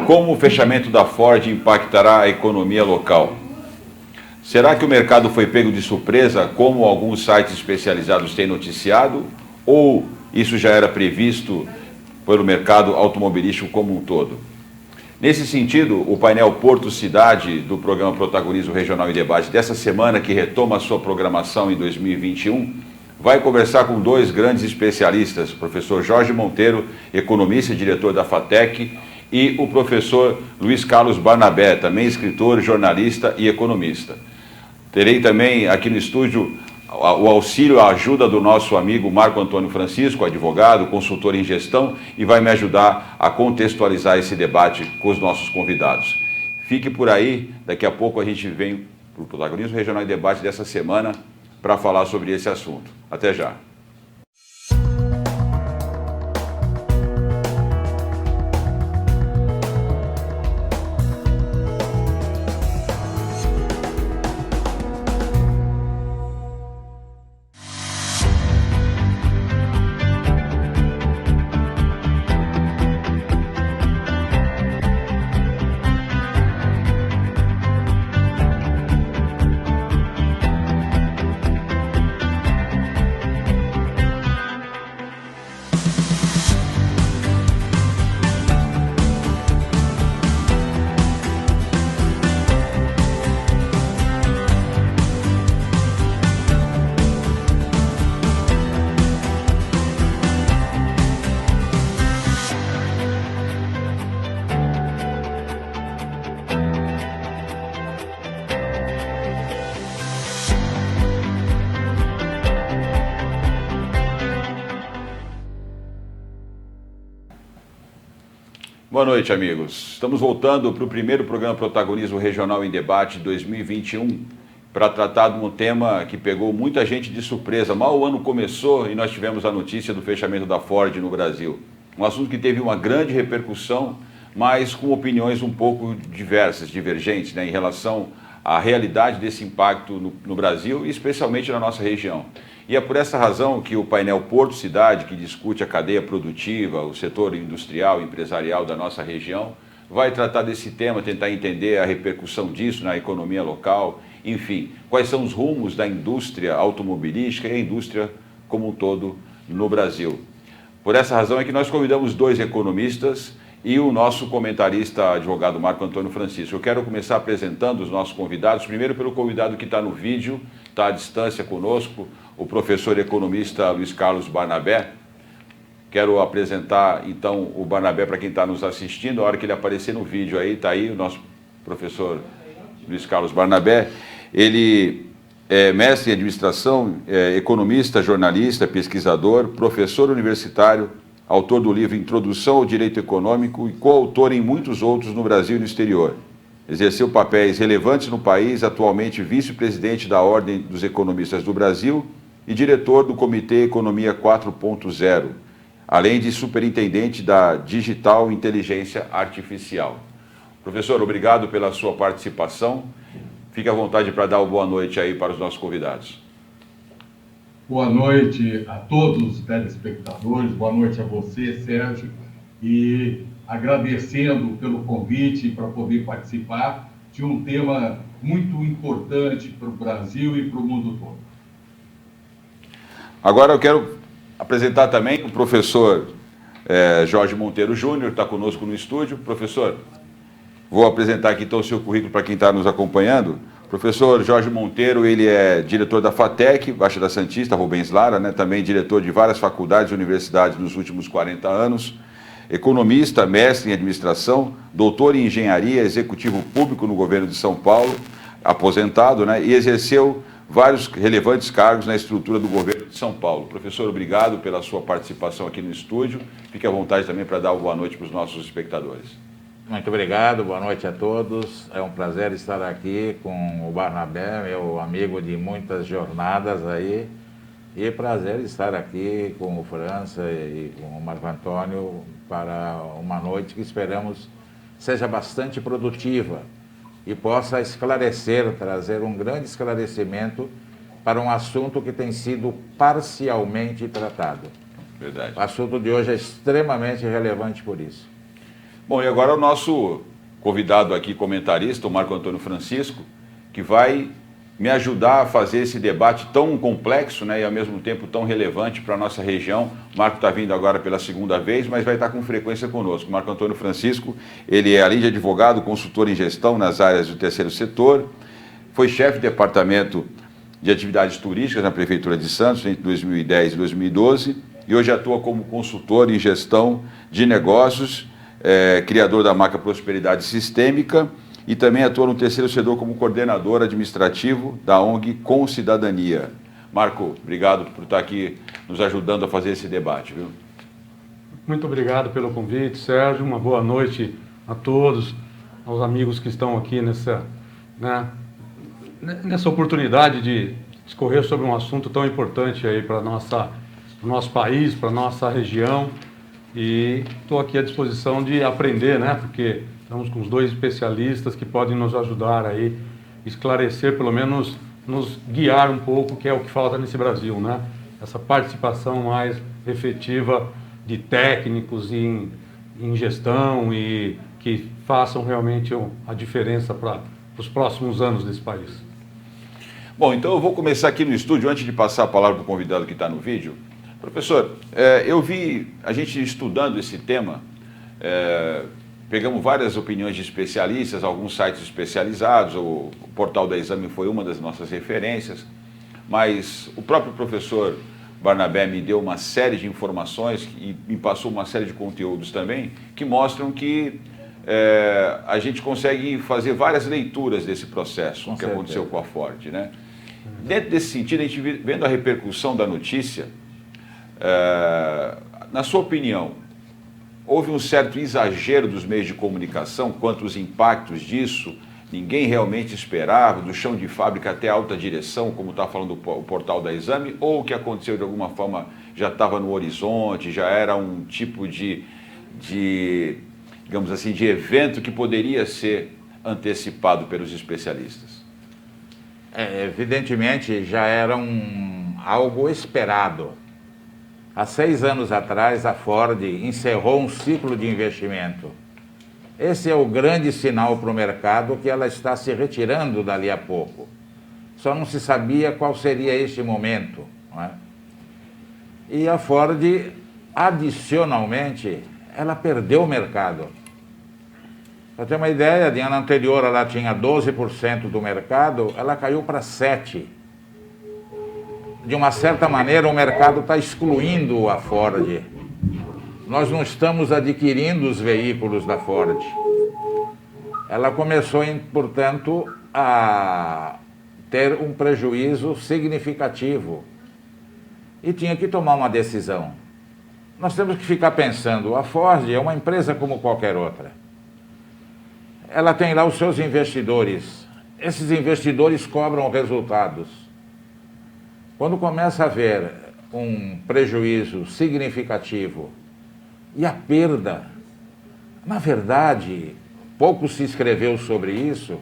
Como o fechamento da Ford impactará a economia local? Será que o mercado foi pego de surpresa, como alguns sites especializados têm noticiado, ou isso já era previsto pelo mercado automobilístico como um todo? Nesse sentido, o painel Porto Cidade do programa Protagonismo Regional em Debate dessa semana, que retoma a sua programação em 2021, vai conversar com dois grandes especialistas, o professor Jorge Monteiro, economista e diretor da FATEC, e o professor Luiz Carlos Barnabé, também escritor, jornalista e economista. Terei também aqui no estúdio o auxílio, a ajuda do nosso amigo Marco Antônio Francisco, advogado, consultor em gestão, e vai me ajudar a contextualizar esse debate com os nossos convidados. Fique por aí, daqui a pouco a gente vem para o Protagonismo Regional em Debate dessa semana para falar sobre esse assunto. Até já. Boa noite, amigos. Estamos voltando para o primeiro programa Protagonismo Regional em Debate 2021 para tratar de um tema que pegou muita gente de surpresa. Mal o ano começou e nós tivemos a notícia do fechamento da Ford no Brasil. Um assunto que teve uma grande repercussão, mas com opiniões um pouco diversas, divergentes, né, em relação à realidade desse impacto no Brasil e especialmente na nossa região. E é por essa razão que o painel Porto Cidade, que discute a cadeia produtiva, o setor industrial e empresarial da nossa região, vai tratar desse tema, tentar entender a repercussão disso na economia local, enfim, quais são os rumos da indústria automobilística e a indústria como um todo no Brasil. Por essa razão é que nós convidamos dois economistas e o nosso comentarista, advogado Marco Antônio Francisco. Eu quero começar apresentando os nossos convidados, primeiro pelo convidado que está no vídeo, está à distância conosco, o professor economista Luiz Carlos Barnabé. Quero apresentar, então, o Barnabé para quem está nos assistindo. A hora que ele aparecer no vídeo aí, está aí o nosso professor Luiz Carlos Barnabé. Ele é mestre em administração, economista, jornalista, pesquisador, professor universitário, autor do livro Introdução ao Direito Econômico e coautor em muitos outros no Brasil e no exterior. Exerceu papéis relevantes no país, atualmente vice-presidente da Ordem dos Economistas do Brasil e diretor do Comitê Economia 4.0, além de superintendente da Digital Inteligência Artificial. Professor, obrigado pela sua participação. Fique à vontade para dar uma boa noite aí para os nossos convidados. Boa noite a todos os telespectadores, boa noite a você, Sérgio, e agradecendo pelo convite para poder participar de um tema muito importante para o Brasil e para o mundo todo. Agora eu quero apresentar também o professor Jorge Monteiro Júnior, que está conosco no estúdio. Professor, vou apresentar aqui então o seu currículo para quem está nos acompanhando. Professor Jorge Monteiro, ele é diretor da FATEC, Baixa da Santista, Rubens Lara, né? Também diretor de várias faculdades e universidades nos últimos 40 anos, economista, mestre em administração, doutor em engenharia, executivo público no governo de São Paulo, aposentado, né? E exerceu vários relevantes cargos na estrutura do governo de São Paulo. Professor, obrigado pela sua participação aqui no estúdio. Fique à vontade também para dar uma boa noite para os nossos espectadores. Muito obrigado, boa noite a todos. É um prazer estar aqui com o Barnabé, meu amigo de muitas jornadas aí. E prazer estar aqui com o França e com o Marco Antônio para uma noite que esperamos seja bastante produtiva e possa esclarecer, trazer um grande esclarecimento para um assunto que tem sido parcialmente tratado. Verdade. O assunto de hoje é extremamente relevante por isso. Bom, e agora o nosso convidado aqui, comentarista, o Marco Antônio Francisco, que vai me ajudar a fazer esse debate tão complexo, né, e ao mesmo tempo tão relevante para a nossa região. O Marco está vindo agora pela segunda vez, mas vai estar com frequência conosco. O Marco Antônio Francisco, ele é além de advogado, consultor em gestão nas áreas do terceiro setor, foi chefe de departamento de atividades turísticas na Prefeitura de Santos entre 2010 e 2012, e hoje atua como consultor em gestão de negócios, criador da marca Prosperidade Sistêmica, e também atua no terceiro setor como coordenador administrativo da ONG Com Cidadania. Marco, obrigado por estar aqui nos ajudando a fazer esse debate, viu? Muito obrigado pelo convite, Sérgio. Uma boa noite a todos, aos amigos que estão aqui nessa oportunidade de discorrer sobre um assunto tão importante aí para o nosso país, para a nossa região. E estou aqui à disposição de aprender, né? Porque estamos com os dois especialistas que podem nos ajudar aí, esclarecer, pelo menos nos guiar um pouco, que é o que falta nesse Brasil, né? Essa participação mais efetiva de técnicos em gestão e que façam realmente a diferença para os próximos anos desse país. Bom, então eu vou começar aqui no estúdio, antes de passar a palavra para o convidado que está no vídeo. Professor, eu vi a gente estudando esse tema, pegamos várias opiniões de especialistas, alguns sites especializados, o portal da Exame foi uma das nossas referências, mas o próprio professor Barnabé me deu uma série de informações e me passou uma série de conteúdos também que mostram que a gente consegue fazer várias leituras desse processo que aconteceu com a Ford, né? Dentro desse sentido, a gente vendo a repercussão da notícia, na sua opinião, houve um certo exagero dos meios de comunicação quanto aos impactos disso? Ninguém realmente esperava, do chão de fábrica até a alta direção, como está falando o portal da Exame, ou o que aconteceu de alguma forma já estava no horizonte, já era um tipo de digamos assim, de evento que poderia ser antecipado pelos especialistas? Evidentemente já era algo esperado. Há 6 anos atrás, a Ford encerrou um ciclo de investimento. Esse é o grande sinal para o mercado que ela está se retirando dali a pouco. Só não se sabia qual seria este momento, não é? E a Ford, adicionalmente, ela perdeu o mercado. Para ter uma ideia, de ano anterior ela tinha 12% do mercado, ela caiu para 7%. De uma certa maneira, o mercado está excluindo a Ford. Nós não estamos adquirindo os veículos da Ford. Ela começou, portanto, a ter um prejuízo significativo e tinha que tomar uma decisão. Nós temos que ficar pensando, a Ford é uma empresa como qualquer outra. Ela tem lá os seus investidores. Esses investidores cobram resultados. Quando começa a haver um prejuízo significativo e a perda, na verdade, pouco se escreveu sobre isso,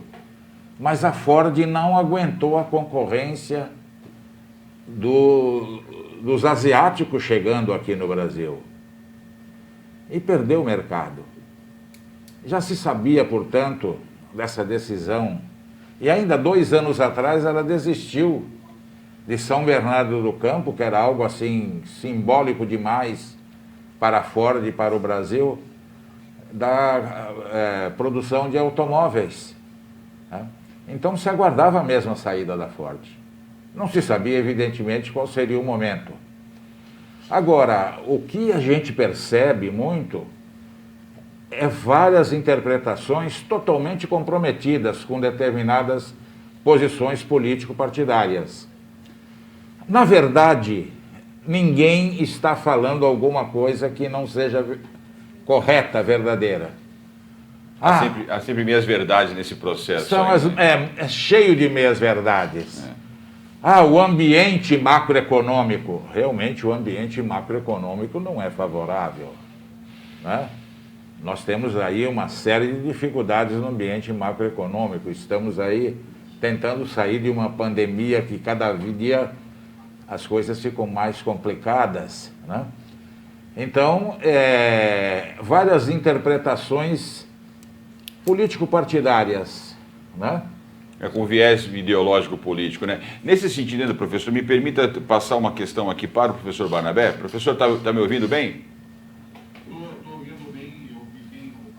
mas a Ford não aguentou a concorrência dos asiáticos chegando aqui no Brasil e perdeu o mercado. Já se sabia, portanto, dessa decisão, e ainda 2 anos atrás ela desistiu de São Bernardo do Campo, que era algo assim simbólico demais para a Ford e para o Brasil, da produção de automóveis, né? Então se aguardava mesmo a saída da Ford. Não se sabia, evidentemente, qual seria o momento. Agora, o que a gente percebe muito é várias interpretações totalmente comprometidas com determinadas posições político-partidárias. Na verdade, ninguém está falando alguma coisa que não seja correta, verdadeira. Há sempre meias verdades nesse processo. É cheio de meias verdades. O ambiente macroeconômico. Realmente o ambiente macroeconômico não é favorável, né? Nós temos aí uma série de dificuldades no ambiente macroeconômico. Estamos aí tentando sair de uma pandemia que cada dia as coisas ficam mais complicadas, né? Então, várias interpretações político-partidárias, né? Com viés ideológico político, né? Nesse sentido, ainda, professor, me permita passar uma questão aqui para o professor Barnabé. Professor, está me ouvindo bem? Estou ouvindo bem, eu ouvi bem o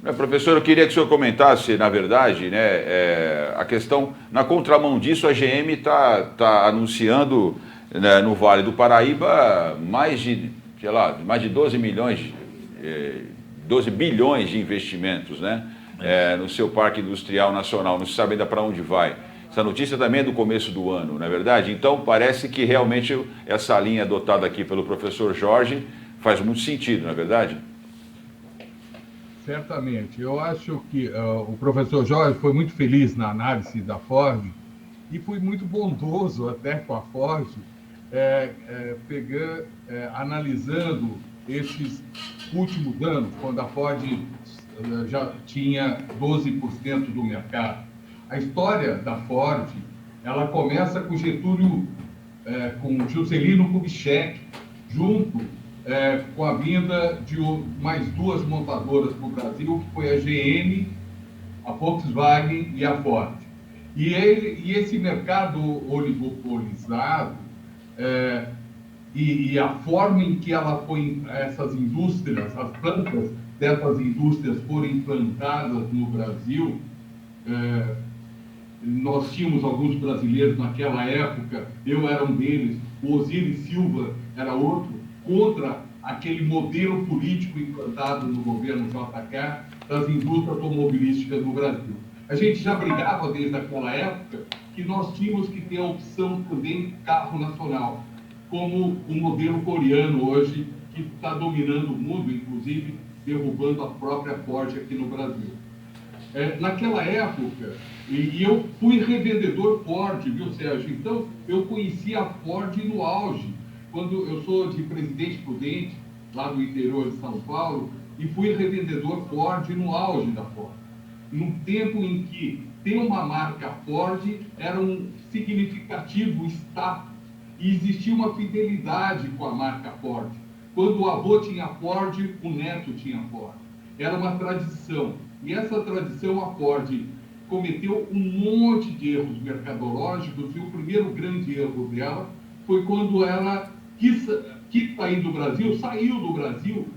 professor. Professor, eu queria que o senhor comentasse, na verdade, né, a questão, na contramão disso, a GM está anunciando, né, no Vale do Paraíba mais de 12 bilhões de investimentos, né? No seu Parque Industrial Nacional, não se sabe ainda para onde vai. Essa notícia também é do começo do ano, não é verdade? Então, parece que realmente essa linha adotada aqui pelo professor Jorge faz muito sentido, não é verdade? Certamente. Eu acho que o professor Jorge foi muito feliz na análise da Ford e foi muito bondoso até com a Ford, analisando esses últimos anos, quando a Ford já tinha 12% do mercado. A história da Ford, ela começa com Getúlio, com Juscelino Kubitschek, junto com a vinda de mais duas montadoras para o Brasil, que foi a GM, a Volkswagen e a Ford. E esse mercado oligopolizado e a forma em que ela foi, essas indústrias, as plantas dessas indústrias foram implantadas no Brasil, nós tínhamos alguns brasileiros naquela época, eu era um deles, o Osiris Silva era outro, contra aquele modelo político implantado no governo JK das indústrias automobilísticas no Brasil. A gente já brigava desde aquela época que nós tínhamos que ter a opção também carro nacional, como o modelo coreano hoje, que está dominando o mundo, inclusive derrubando a própria Ford aqui no Brasil. Naquela época, e eu fui revendedor Ford, viu, Sérgio? Então, eu conheci a Ford no auge, quando eu sou de Presidente Prudente, lá do interior de São Paulo, e fui revendedor Ford no auge da Ford. Num tempo em que ter uma marca Ford era um significativo status, e existia uma fidelidade com a marca Ford. Quando o avô tinha Ford, o neto tinha Ford. Era uma tradição. E essa tradição, a Ford cometeu um monte de erros mercadológicos, e o primeiro grande erro dela foi quando ela quis sair do Brasil, saiu do Brasil,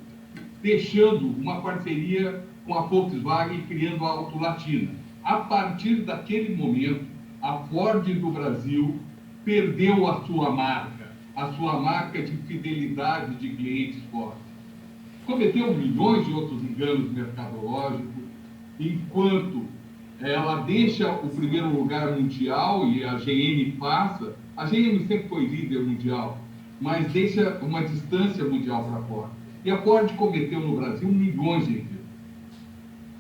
deixando uma parceria com a Volkswagen e criando a Auto Latina. A partir daquele momento, a Ford do Brasil perdeu a sua marca de fidelidade de clientes Ford. Cometeu milhões de outros enganos mercadológicos, enquanto ela deixa o primeiro lugar mundial e a GM passa. A GM sempre foi líder mundial, mas deixa uma distância mundial para a Ford. E a Ford cometeu no Brasil milhões de enganos.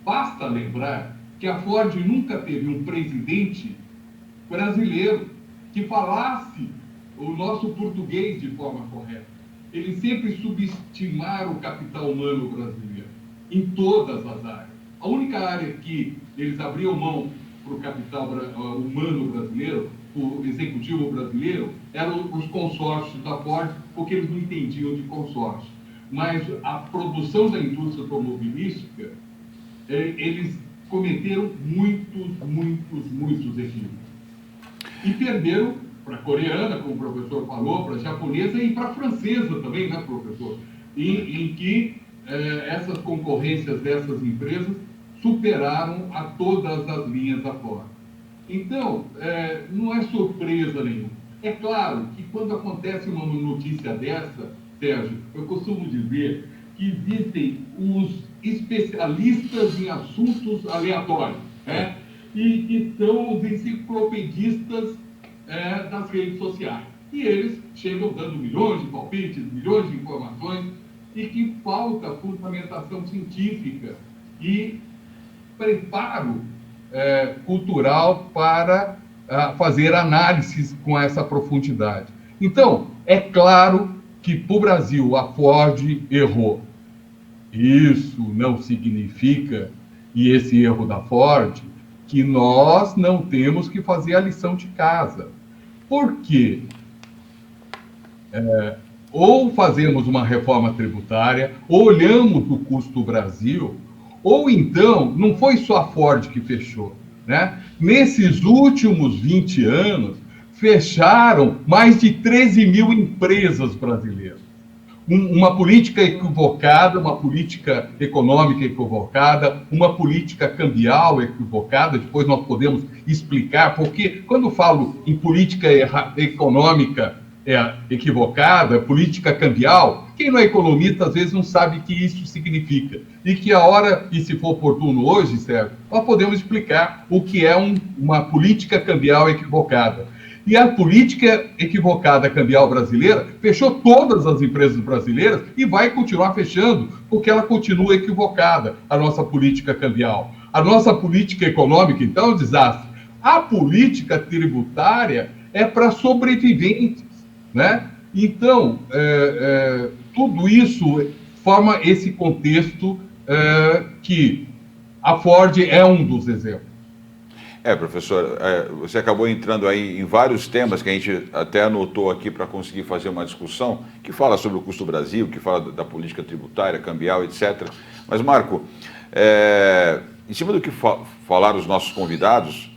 Basta lembrar que a Ford nunca teve um presidente brasileiro que falasse o nosso português de forma correta. Eles sempre subestimaram o capital humano brasileiro, em todas as áreas. A única área que eles abriam mão para o capital humano brasileiro, o executivo brasileiro, eram os consórcios da Ford, porque eles não entendiam de consórcio. Mas a produção da indústria automobilística, eles cometeram muitos equívocos. E perderam para a coreana, como o professor falou, para a japonesa e para a francesa também, né, professor? Em que essas concorrências dessas empresas superaram a todas as linhas da Ford. Então, não é surpresa nenhuma. É claro que quando acontece uma notícia dessa, Sérgio, eu costumo dizer que existem os especialistas em assuntos aleatórios, né? E que são os enciclopedistas das redes sociais. E eles chegam dando milhões de palpites, milhões de informações, e que falta fundamentação científica e preparo cultural para fazer análises com essa profundidade. Então, é claro que para o Brasil a Ford errou. Isso não significa, e esse erro da Ford, que nós não temos que fazer a lição de casa. Por quê? ou fazemos uma reforma tributária, ou olhamos o custo do Brasil, ou então, não foi só a Ford que fechou, né? Nesses últimos 20 anos, fecharam mais de 13 mil empresas brasileiras. Uma política equivocada, uma política econômica equivocada, uma política cambial equivocada, depois nós podemos explicar, porque quando eu falo em política econômica equivocada, política cambial, quem não é economista às vezes não sabe o que isso significa. E que a hora, e se for oportuno hoje, Sérgio, nós podemos explicar o que é uma política cambial equivocada. E a política equivocada cambial brasileira fechou todas as empresas brasileiras e vai continuar fechando, porque ela continua equivocada, a nossa política cambial. A nossa política econômica, então, é um desastre. A política tributária é para sobreviventes, né? Então, tudo isso forma esse contexto que a Ford é um dos exemplos. Professor, você acabou entrando aí em vários temas que a gente até anotou aqui para conseguir fazer uma discussão, que fala sobre o custo do Brasil, que fala da política tributária, cambial, etc. Mas, Marco, em cima do que falaram os nossos convidados,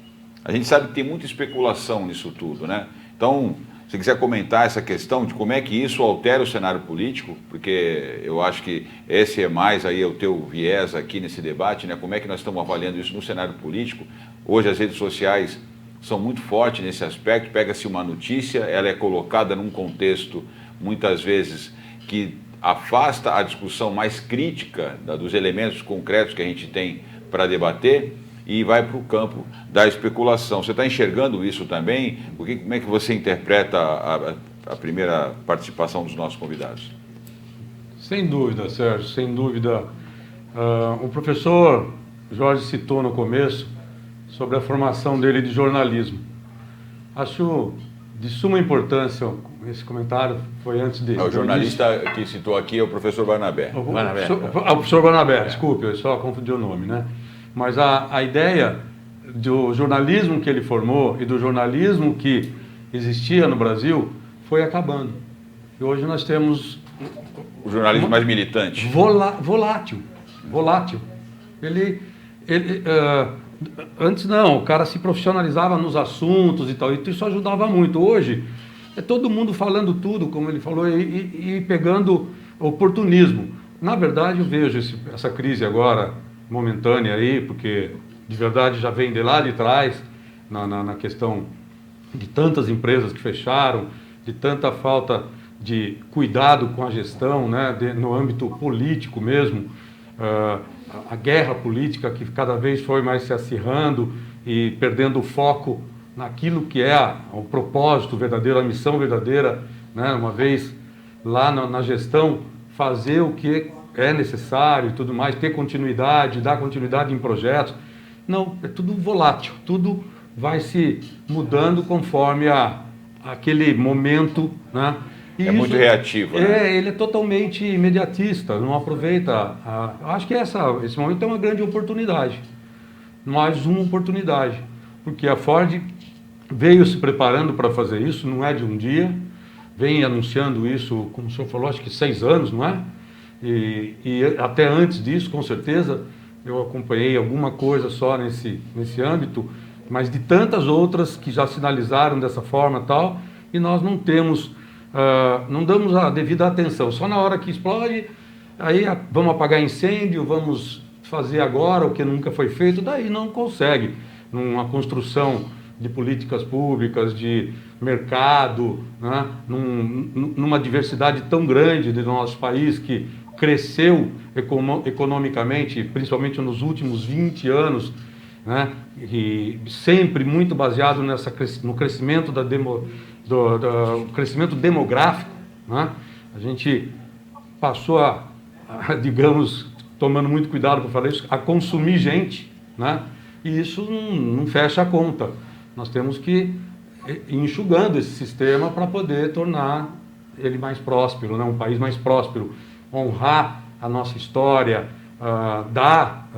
a gente sabe que tem muita especulação nisso tudo, né? Então, se quiser comentar essa questão de como é que isso altera o cenário político, porque eu acho que esse é mais aí o teu viés aqui nesse debate, né? Como é que nós estamos avaliando isso no cenário político? Hoje as redes sociais são muito fortes nesse aspecto, pega-se uma notícia, ela é colocada num contexto, muitas vezes, que afasta a discussão mais crítica dos elementos concretos que a gente tem para debater e vai para o campo da especulação. Você está enxergando isso também? Como é que você interpreta a primeira participação dos nossos convidados? Sem dúvida, Sérgio, sem dúvida. O professor Jorge citou no começo sobre a formação dele de jornalismo. Acho de suma importância, esse comentário foi antes dele. O jornalista que citou aqui é o professor Barnabé. O professor Barnabé, desculpe, eu só confundi o nome, né? Mas a ideia do jornalismo que ele formou e do jornalismo que existia no Brasil foi acabando. E hoje nós temos... O jornalismo mais militante. Volátil. Antes não, o cara se profissionalizava nos assuntos e tal, e isso ajudava muito. Hoje é todo mundo falando tudo, como ele falou, e pegando oportunismo. Na verdade, eu vejo essa crise agora momentânea aí, porque de verdade já vem de lá de trás, na questão de tantas empresas que fecharam, de tanta falta de cuidado com a gestão, né, no âmbito político mesmo, a guerra política que cada vez foi mais se acirrando e perdendo o foco naquilo que é o propósito verdadeiro, a missão verdadeira, né, uma vez lá na gestão, fazer o que é necessário e tudo mais, ter continuidade, dar continuidade em projetos. Não, é tudo volátil, tudo vai se mudando conforme aquele momento, né? E muito reativo, né? Ele é totalmente imediatista, não aproveita. Acho que esse momento é uma grande oportunidade, mais uma oportunidade, porque a Ford veio se preparando para fazer isso, não é de um dia, vem anunciando isso, como o senhor falou, acho que 6 anos, não é? E até antes disso, com certeza, eu acompanhei alguma coisa só nesse âmbito, mas de tantas outras que já sinalizaram dessa forma e tal, e nós não temos, não damos a devida atenção. Só na hora que explode, aí vamos apagar incêndio, vamos fazer agora o que nunca foi feito, daí não consegue. Numa construção de políticas públicas, de mercado, né? Numa diversidade tão grande do nosso país que cresceu economicamente, principalmente nos últimos 20 anos, né? E sempre muito baseado no crescimento crescimento demográfico, né? A gente passou digamos, tomando muito cuidado para falar isso, a consumir gente, né? E isso não fecha a conta. Nós temos que ir enxugando esse sistema para poder tornar ele mais próspero, né? Um país mais próspero, honrar a nossa história, dar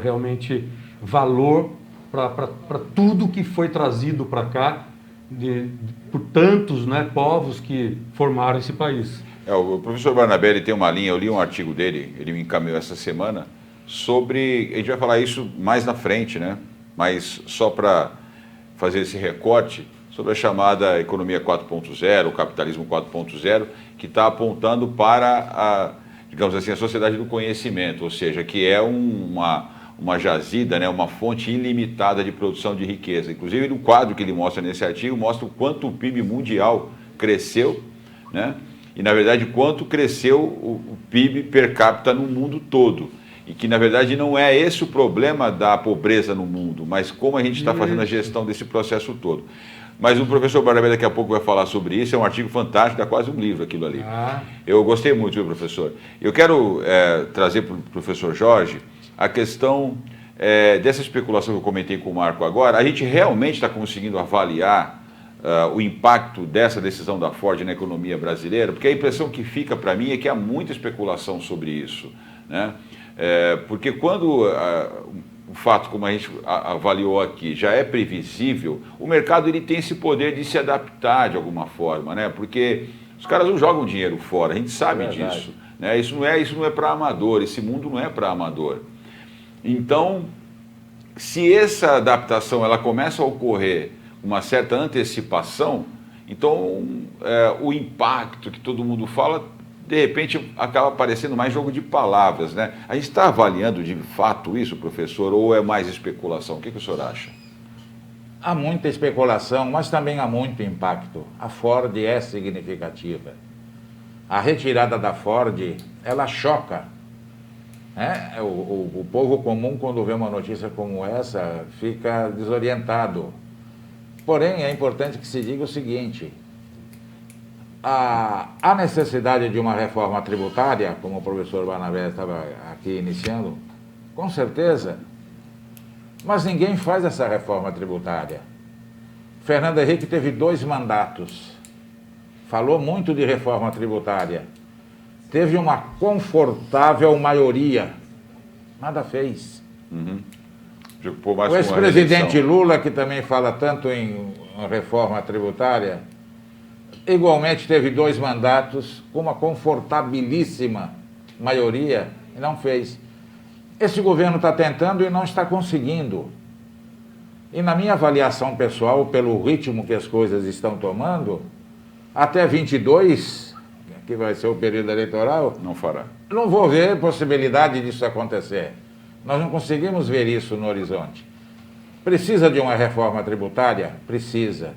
realmente valor para tudo que foi trazido para cá por tantos, né, povos que formaram esse país. O professor Barnabé ele tem uma linha, eu li um artigo dele, ele me encaminhou essa semana, sobre, a gente vai falar isso mais na frente, né? Mas só para fazer esse recorte, sobre a chamada economia 4.0, o capitalismo 4.0, que está apontando para digamos assim, a sociedade do conhecimento, ou seja, que é uma jazida, né, uma fonte ilimitada de produção de riqueza. Inclusive, no quadro que ele mostra nesse artigo, mostra o quanto o PIB mundial cresceu, né, e, na verdade, quanto cresceu o PIB per capita no mundo todo. E que, na verdade, não é esse o problema da pobreza no mundo, mas como a gente está fazendo a gestão desse processo todo. Mas o professor Barnabé daqui a pouco vai falar sobre isso, é um artigo fantástico, é quase um livro aquilo ali. Eu gostei muito, viu, professor? Eu quero trazer para o professor Jorge a questão dessa especulação que eu comentei com o Marco agora. A gente realmente está conseguindo avaliar o impacto dessa decisão da Ford na economia brasileira? Porque a impressão que fica para mim é que há muita especulação sobre isso, né? Porque quando o fato, como a gente avaliou aqui, já é previsível, o mercado ele tem esse poder de se adaptar de alguma forma, né? Porque os caras não jogam dinheiro fora, a gente sabe disso, né? Isso não é para amador, esse mundo não é para amador. Então, se essa adaptação ela começa a ocorrer com uma certa antecipação, então o impacto que todo mundo fala, de repente acaba parecendo mais jogo de palavras, né? A gente está avaliando de fato isso, professor, ou é mais especulação? O que o senhor acha? Há muita especulação, mas também há muito impacto. A Ford é significativa. A retirada da Ford, ela choca, né? O povo comum, quando vê uma notícia como essa, fica desorientado. Porém, é importante que se diga o seguinte: a necessidade de uma reforma tributária, como o professor Barnabé estava aqui iniciando, com certeza, mas ninguém faz essa reforma tributária. Fernando Henrique teve 2 mandatos, falou muito de reforma tributária, teve uma confortável maioria, nada fez. O ex-presidente Lula, que também fala tanto em reforma tributária, igualmente teve 2 mandatos com uma confortabilíssima maioria e não fez. Esse governo está tentando e não está conseguindo. E na minha avaliação pessoal, pelo ritmo que as coisas estão tomando, até 22, que vai ser o período eleitoral, não fará. Não vou ver possibilidade disso acontecer. Nós não conseguimos ver isso no horizonte. Precisa de uma reforma tributária? Precisa.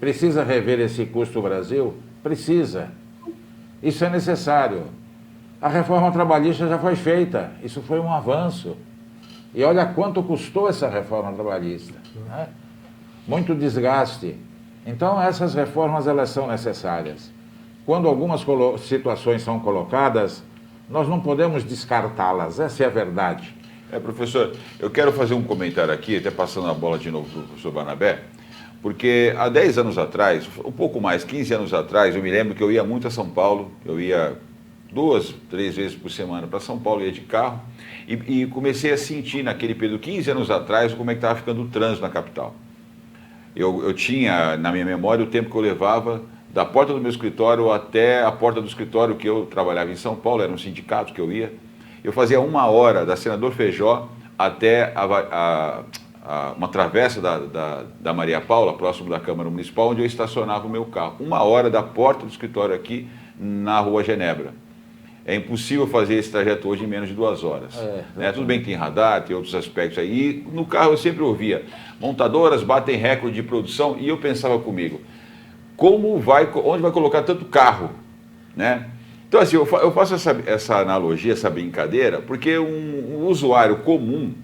Precisa rever esse custo Brasil? Precisa. Isso é necessário. A reforma trabalhista já foi feita. Isso foi um avanço. E olha quanto custou essa reforma trabalhista, né? Muito desgaste. Então, essas reformas, elas são necessárias. Quando algumas situações são colocadas, nós não podemos descartá-las. Essa é a verdade. Professor, eu quero fazer um comentário aqui, até passando a bola de novo para o professor Barnabé, porque há 10 anos atrás, um pouco mais, 15 anos atrás, eu me lembro que eu ia muito a São Paulo, eu ia 2, 3 vezes por semana para São Paulo, ia de carro, e comecei a sentir naquele período, 15 anos atrás, como é que estava ficando o trânsito na capital. Eu tinha na minha memória o tempo que eu levava da porta do meu escritório até a porta do escritório que eu trabalhava em São Paulo, era um sindicato que eu ia. Eu fazia 1 hora da Senador Feijó até uma travessa da Maria Paula, próximo da Câmara Municipal, onde eu estacionava o meu carro. 1 hora da porta do escritório aqui na Rua Genebra. É impossível fazer esse trajeto hoje em menos de 2 horas. Né? Tudo bem que tem radar, tem outros aspectos aí. E no carro eu sempre ouvia, montadoras batem recorde de produção, e eu pensava comigo, onde vai colocar tanto carro, né? Então, assim, eu faço essa analogia, essa brincadeira, porque um usuário comum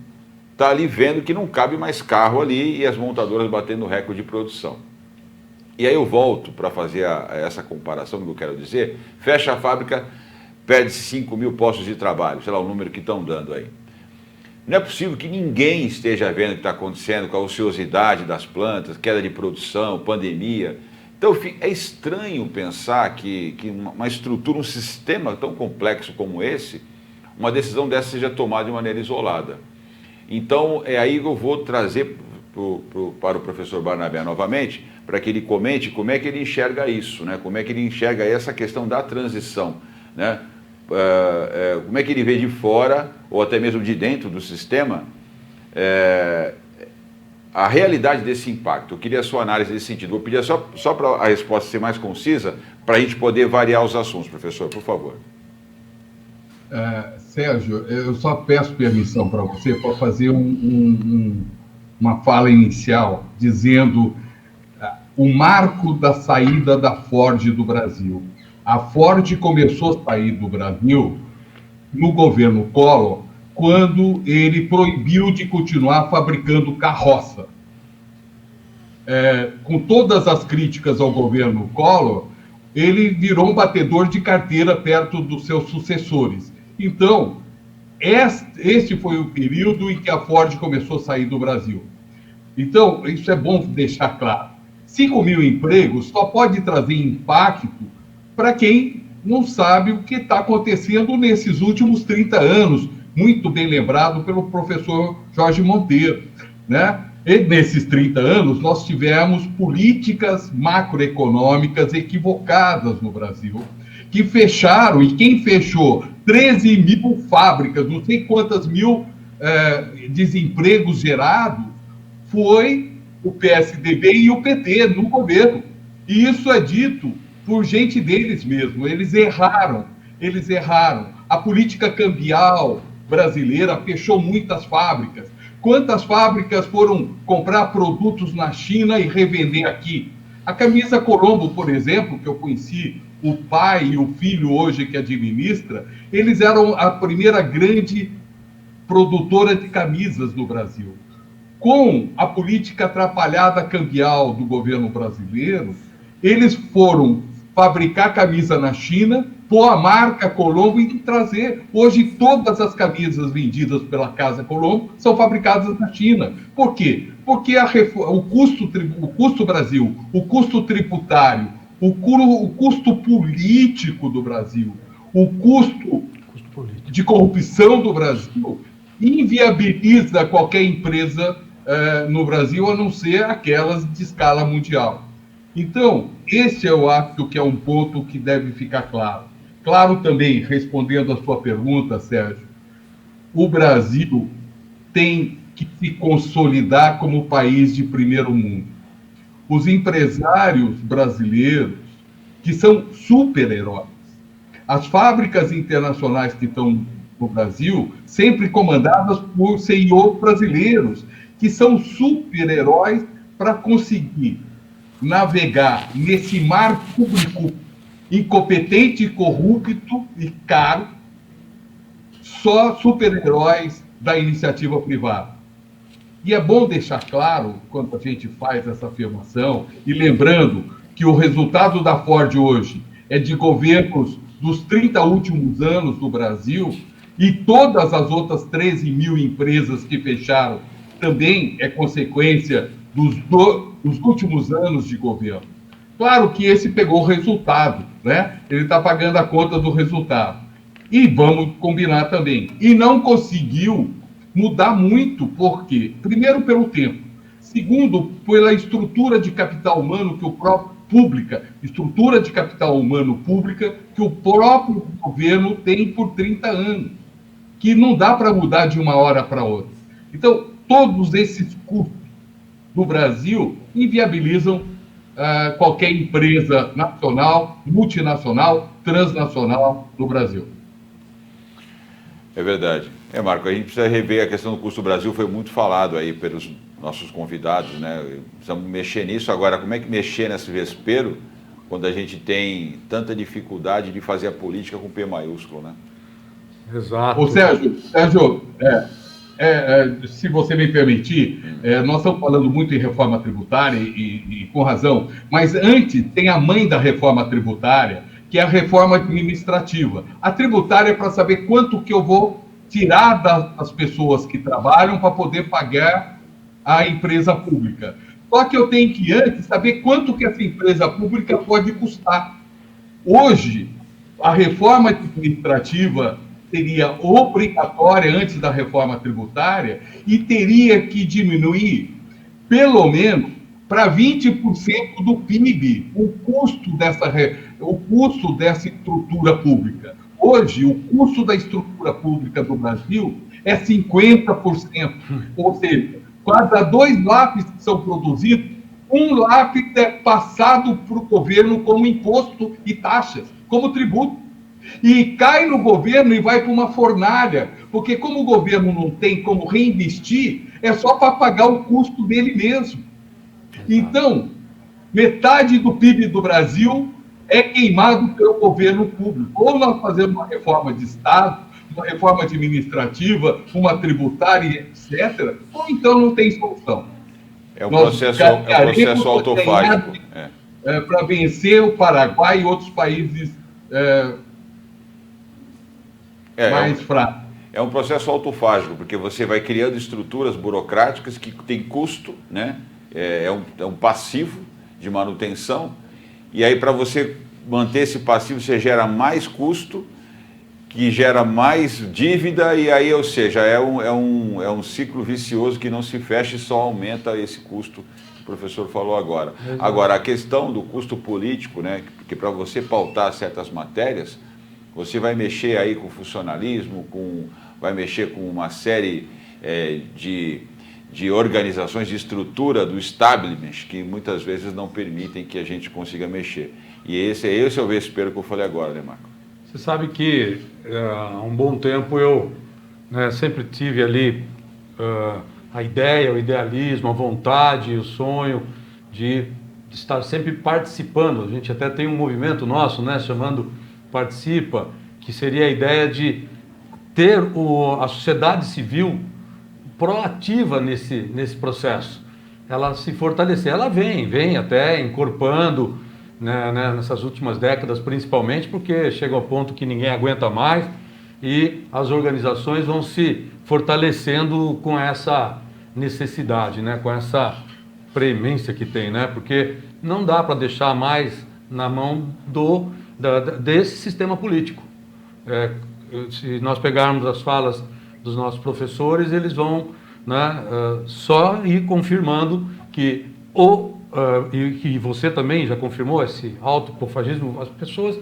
está ali vendo que não cabe mais carro ali e as montadoras batendo recorde de produção. E aí eu volto para fazer essa comparação que eu quero dizer, fecha a fábrica, perde-se 5 mil postos de trabalho, sei lá o número que estão dando aí. Não é possível que ninguém esteja vendo o que está acontecendo com a ociosidade das plantas, queda de produção, pandemia. Então, é estranho pensar que uma estrutura, um sistema tão complexo como esse, uma decisão dessa seja tomada de maneira isolada. Então, é aí que eu vou trazer para o professor Barnabé novamente, para que ele comente como é que ele enxerga isso, né? Como é que ele enxerga essa questão da transição, né? Como é que ele vê de fora, ou até mesmo de dentro do sistema, a realidade desse impacto. Eu queria a sua análise nesse sentido. Vou pedir só para a resposta ser mais concisa, para a gente poder variar os assuntos, professor, por favor. Sérgio, eu só peço permissão para você para fazer uma fala inicial, dizendo o marco da saída da Ford do Brasil. A Ford começou a sair do Brasil no governo Collor, quando ele proibiu de continuar fabricando carroça. Com todas as críticas ao governo Collor, ele virou um batedor de carteira perto dos seus sucessores. Então, este foi o período em que a Ford começou a sair do Brasil. Então, isso é bom deixar claro. 5 mil empregos só pode trazer impacto para quem não sabe o que está acontecendo nesses últimos 30 anos, muito bem lembrado pelo professor Jorge Monteiro, né? E nesses 30 anos, nós tivemos políticas macroeconômicas equivocadas no Brasil, que fecharam, e quem fechou 13 mil fábricas, não sei quantas mil desempregos gerados, foi o PSDB e o PT no governo. E isso é dito por gente deles mesmo. Eles erraram. A política cambial brasileira fechou muitas fábricas. Quantas fábricas foram comprar produtos na China e revender aqui? A camisa Colombo, por exemplo, que eu conheci, o pai e o filho hoje que administra, eles eram a primeira grande produtora de camisas no Brasil. Com a política atrapalhada cambial do governo brasileiro, eles foram fabricar camisa na China, pôr a marca Colombo e trazer. Hoje, todas as camisas vendidas pela Casa Colombo são fabricadas na China. Por quê? Porque o custo Brasil, o custo tributário, o custo político do Brasil, o custo de corrupção do Brasil inviabiliza qualquer empresa no Brasil, a não ser aquelas de escala mundial. Então, esse eu acho que é um ponto que deve ficar claro. Claro também, respondendo a sua pergunta, Sérgio, o Brasil tem que se consolidar como país de primeiro mundo. Os empresários brasileiros, que são super-heróis, as fábricas internacionais que estão no Brasil, sempre comandadas por CEOs brasileiros, que são super-heróis para conseguir navegar nesse mar público incompetente, corrupto e caro, só super-heróis da iniciativa privada. E é bom deixar claro, quando a gente faz essa afirmação, e lembrando que o resultado da Ford hoje é de governos dos 30 últimos anos do Brasil, e todas as outras 13 mil empresas que fecharam também é consequência dos últimos anos de governo. Claro que esse pegou o resultado, né? Ele está pagando a conta do resultado. E vamos combinar também. E não conseguiu mudar muito, por quê? Primeiro, pelo tempo. Segundo, pela estrutura de capital humano que o próprio estrutura de capital humano pública que o próprio governo tem por 30 anos, que não dá para mudar de uma hora para outra. Então, todos esses custos do Brasil inviabilizam qualquer empresa nacional, multinacional, transnacional no Brasil. É verdade. Marco, a gente precisa rever a questão do custo do Brasil, foi muito falado aí pelos nossos convidados, né? Precisamos mexer nisso. Agora, como é que mexer nesse vespeiro quando a gente tem tanta dificuldade de fazer a política com P maiúsculo, né? Exato. Ô, Sérgio, se você me permitir, nós estamos falando muito em reforma tributária e com razão, mas antes tem a mãe da reforma tributária, que é a reforma administrativa. A tributária é para saber quanto que eu vou tirar das pessoas que trabalham para poder pagar a empresa pública. Só que eu tenho que antes saber quanto que essa empresa pública pode custar. Hoje, a reforma administrativa seria obrigatória antes da reforma tributária e teria que diminuir pelo menos para 20% do PIB, o custo dessa estrutura pública. Hoje, o custo da estrutura pública do Brasil é 50%, ou seja, cada 2 lápis que são produzidos, 1 lápis é passado para o governo como imposto e taxas, como tributo. E cai no governo e vai para uma fornalha, porque como o governo não tem como reinvestir, é só para pagar o custo dele mesmo. Então, metade do PIB do Brasil é queimado pelo governo público. Ou nós fazemos uma reforma de Estado, uma reforma administrativa, uma tributária, etc., ou então não tem solução. É um processo autofágico. Para vencer o Paraguai e outros países mais fracos. É um processo autofágico, porque você vai criando estruturas burocráticas que têm custo, né? É um passivo de manutenção, e aí para você manter esse passivo você gera mais custo, que gera mais dívida, e aí, ou seja, é um ciclo vicioso que não se fecha e só aumenta esse custo que o professor falou agora. Agora, a questão do custo político, né, porque para você pautar certas matérias, você vai mexer aí com funcionalismo, vai mexer com uma série de organizações, de estrutura do establishment, que muitas vezes não permitem que a gente consiga mexer. E esse é o vespeiro que eu falei agora, né, Marco? Você sabe que há um bom tempo eu sempre tive ali a ideia, o idealismo, a vontade, o sonho de estar sempre participando. A gente até tem um movimento nosso, né, chamando Participa, que seria a ideia de ter a sociedade civil proativa nesse processo. Ela se fortalecer, ela vem até encorpando, né, nessas últimas décadas principalmente, porque chega ao ponto que ninguém aguenta mais e as organizações vão se fortalecendo com essa necessidade, né, com essa premência que tem, né, porque não dá para deixar mais na mão desse sistema político. Se nós pegarmos as falas dos nossos professores, eles vão, né, só ir confirmando que e que você também já confirmou esse autoprofagismo, as pessoas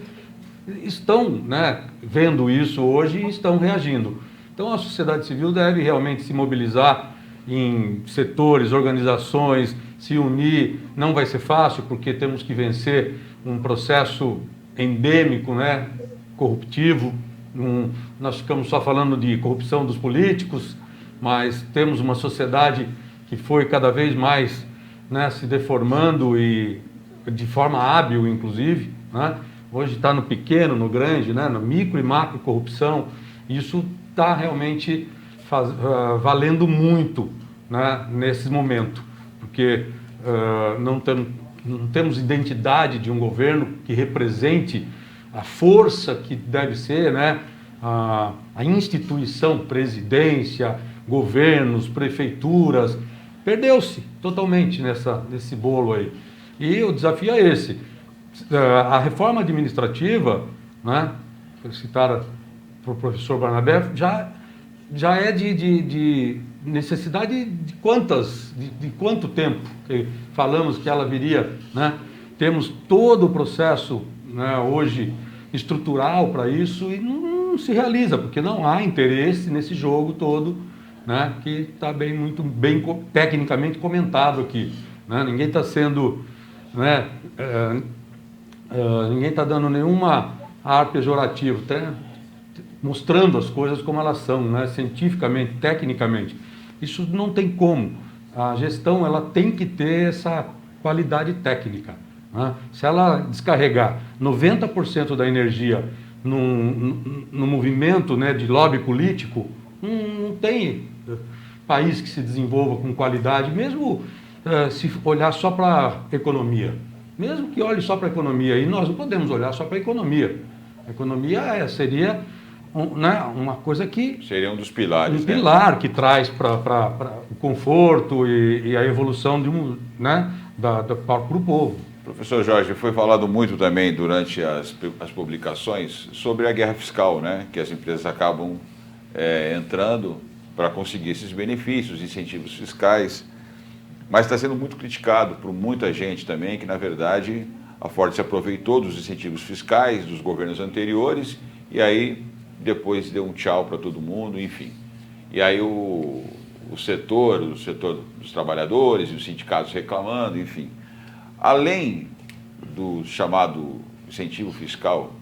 estão, né, vendo isso hoje e estão reagindo. Então a sociedade civil deve realmente se mobilizar em setores, organizações, se unir. Não vai ser fácil porque temos que vencer um processo endêmico, né, corruptivo. Nós ficamos só falando de corrupção dos políticos, mas temos uma sociedade que foi cada vez mais, né, se deformando e de forma hábil, inclusive, né? Hoje está no pequeno, no grande, né, no micro e macro corrupção. Isso está realmente valendo muito, né, nesse momento, porque não temos identidade de um governo que represente a força que deve ser, né, a instituição, presidência, governos, prefeituras. Perdeu-se totalmente nesse bolo aí. E o desafio é esse. A reforma administrativa, né, citada por professor Barnabé, já é de necessidade de quanto tempo que falamos que ela viria, né? Temos todo o processo, né, hoje estrutural para isso e não se realiza, porque não há interesse nesse jogo todo, né, que está muito bem tecnicamente comentado aqui, né? Ninguém está sendo, né, ninguém está dando nenhuma ar pejorativo, até mostrando as coisas como elas são, né, cientificamente, tecnicamente. Isso não tem como. A gestão ela tem que ter essa qualidade técnica, né? Se ela descarregar 90% da energia no movimento, né, de lobby político, não tem país que se desenvolva com qualidade, mesmo se olhar só para a economia. Mesmo que olhe só para a economia, e nós não podemos olhar só para a economia. A economia seria uma coisa que... Seria um dos pilares. Um pilar que traz para o conforto e a evolução para o povo. Professor Jorge, foi falado muito também durante as publicações sobre a guerra fiscal, né? Que as empresas acabam entrando para conseguir esses benefícios, incentivos fiscais. Mas está sendo muito criticado por muita gente também, que na verdade a Ford se aproveitou dos incentivos fiscais dos governos anteriores e aí depois deu um tchau para todo mundo, enfim. E aí o setor dos trabalhadores e os sindicatos reclamando, enfim. Além do chamado incentivo fiscal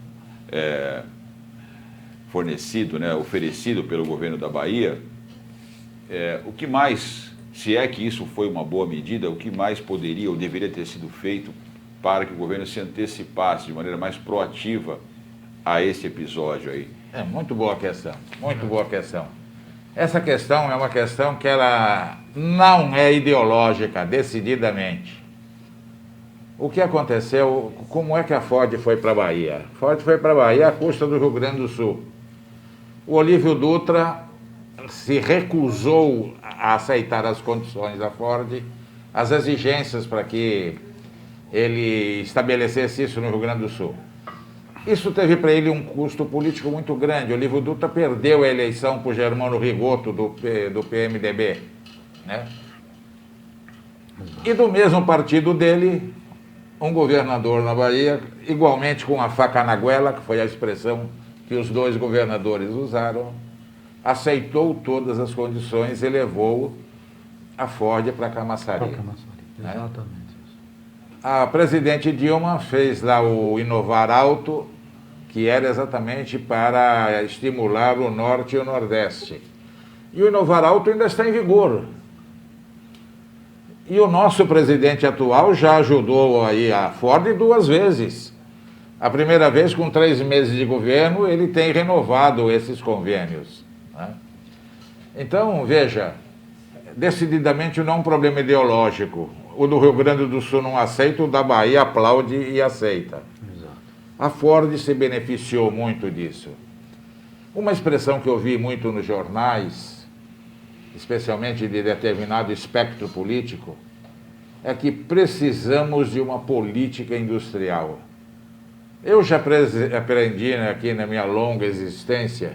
fornecido, né, oferecido pelo governo da Bahia, o que mais, se é que isso foi uma boa medida, o que mais poderia ou deveria ter sido feito para que o governo se antecipasse de maneira mais proativa a esse episódio aí? Muito boa questão, muito boa questão. Essa questão é uma questão que ela não é ideológica, decididamente. O que aconteceu, como é que a Ford foi para a Bahia? A Ford foi para a Bahia à custa do Rio Grande do Sul. O Olívio Dutra se recusou a aceitar as condições da Ford, as exigências para que ele estabelecesse isso no Rio Grande do Sul. Isso teve para ele um custo político muito grande. O Olívio Dutra perdeu a eleição para o Germano Rigoto, do PMDB. Né? E do mesmo partido dele, um governador na Bahia, igualmente com a faca na goela, que foi a expressão que os dois governadores usaram, aceitou todas as condições e levou a Ford para Camaçari. Exatamente. A presidente Dilma fez lá o Inovar Alto, que era exatamente para estimular o Norte e o Nordeste. E o Inovar Alto ainda está em vigor. E o nosso presidente atual já ajudou aí a Ford 2 vezes. A primeira vez, com 3 meses de governo, ele tem renovado esses convênios. Né? Então, veja, decididamente não é um problema ideológico. O do Rio Grande do Sul não aceita, o da Bahia aplaude e aceita. Exato. A Ford se beneficiou muito disso. Uma expressão que eu vi muito nos jornais, especialmente de determinado espectro político, é que precisamos de uma política industrial. Eu já aprendi aqui na minha longa existência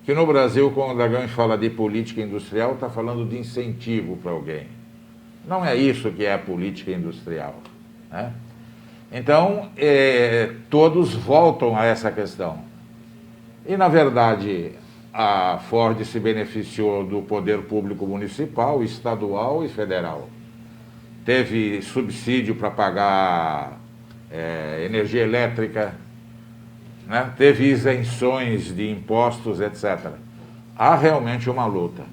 que no Brasil, quando alguém fala de política industrial, está falando de incentivo para alguém. Não é isso que é a política industrial. Né? Então, todos voltam a essa questão. E, na verdade, a Ford se beneficiou do poder público municipal, estadual e federal. Teve subsídio para pagar energia elétrica, né? Teve isenções de impostos, etc. Há realmente uma luta.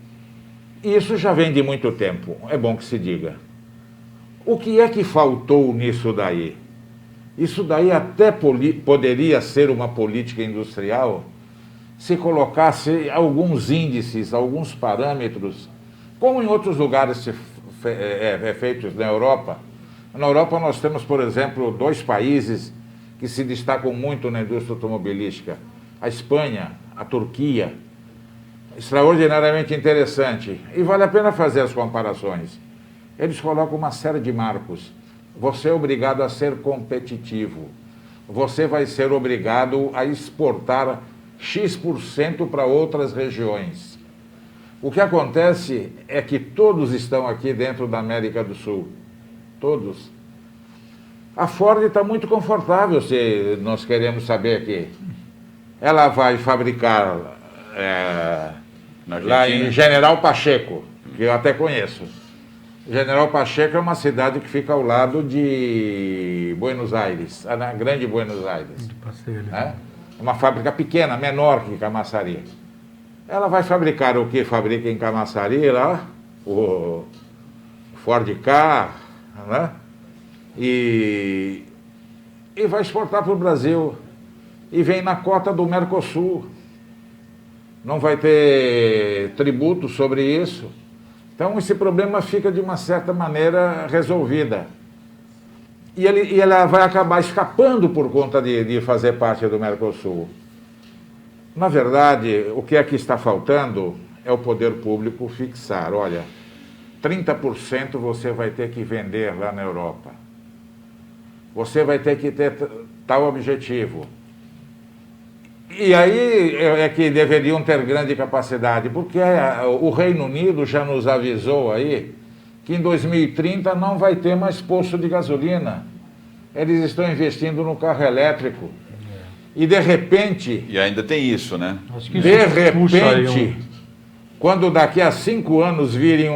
Isso já vem de muito tempo, é bom que se diga. O que é que faltou nisso daí? Isso daí até poderia ser uma política industrial se colocasse alguns índices, alguns parâmetros, como em outros lugares feitos na Europa. Na Europa nós temos, por exemplo, 2 países que se destacam muito na indústria automobilística. A Espanha, a Turquia. Extraordinariamente interessante. E vale a pena fazer as comparações. Eles colocam uma série de marcos. Você é obrigado a ser competitivo. Você vai ser obrigado a exportar X% para outras regiões. O que acontece é que todos estão aqui dentro da América do Sul. Todos. A Ford está muito confortável, se nós queremos saber aqui. Ela vai fabricar lá em General Pacheco, que eu até conheço. General Pacheco é uma cidade que fica ao lado de Buenos Aires, na grande Buenos Aires. Né? É uma fábrica pequena, menor que Camaçari. Ela vai fabricar o que fabrica em Camaçari lá, o Ford Ka, né? E vai exportar para o Brasil. E vem na cota do Mercosul. Não vai ter tributo sobre isso. Então esse problema fica de uma certa maneira resolvida. E ela vai acabar escapando por conta de fazer parte do Mercosul. Na verdade, o que é que está faltando é o poder público fixar. Olha, 30% você vai ter que vender lá na Europa. Você vai ter que ter tal objetivo. E aí é que deveriam ter grande capacidade, porque o Reino Unido já nos avisou aí que em 2030 não vai ter mais posto de gasolina. Eles estão investindo no carro elétrico. E de repente... E ainda tem isso, né? Acho que De isso puxa aí repente, quando daqui a 5 anos virem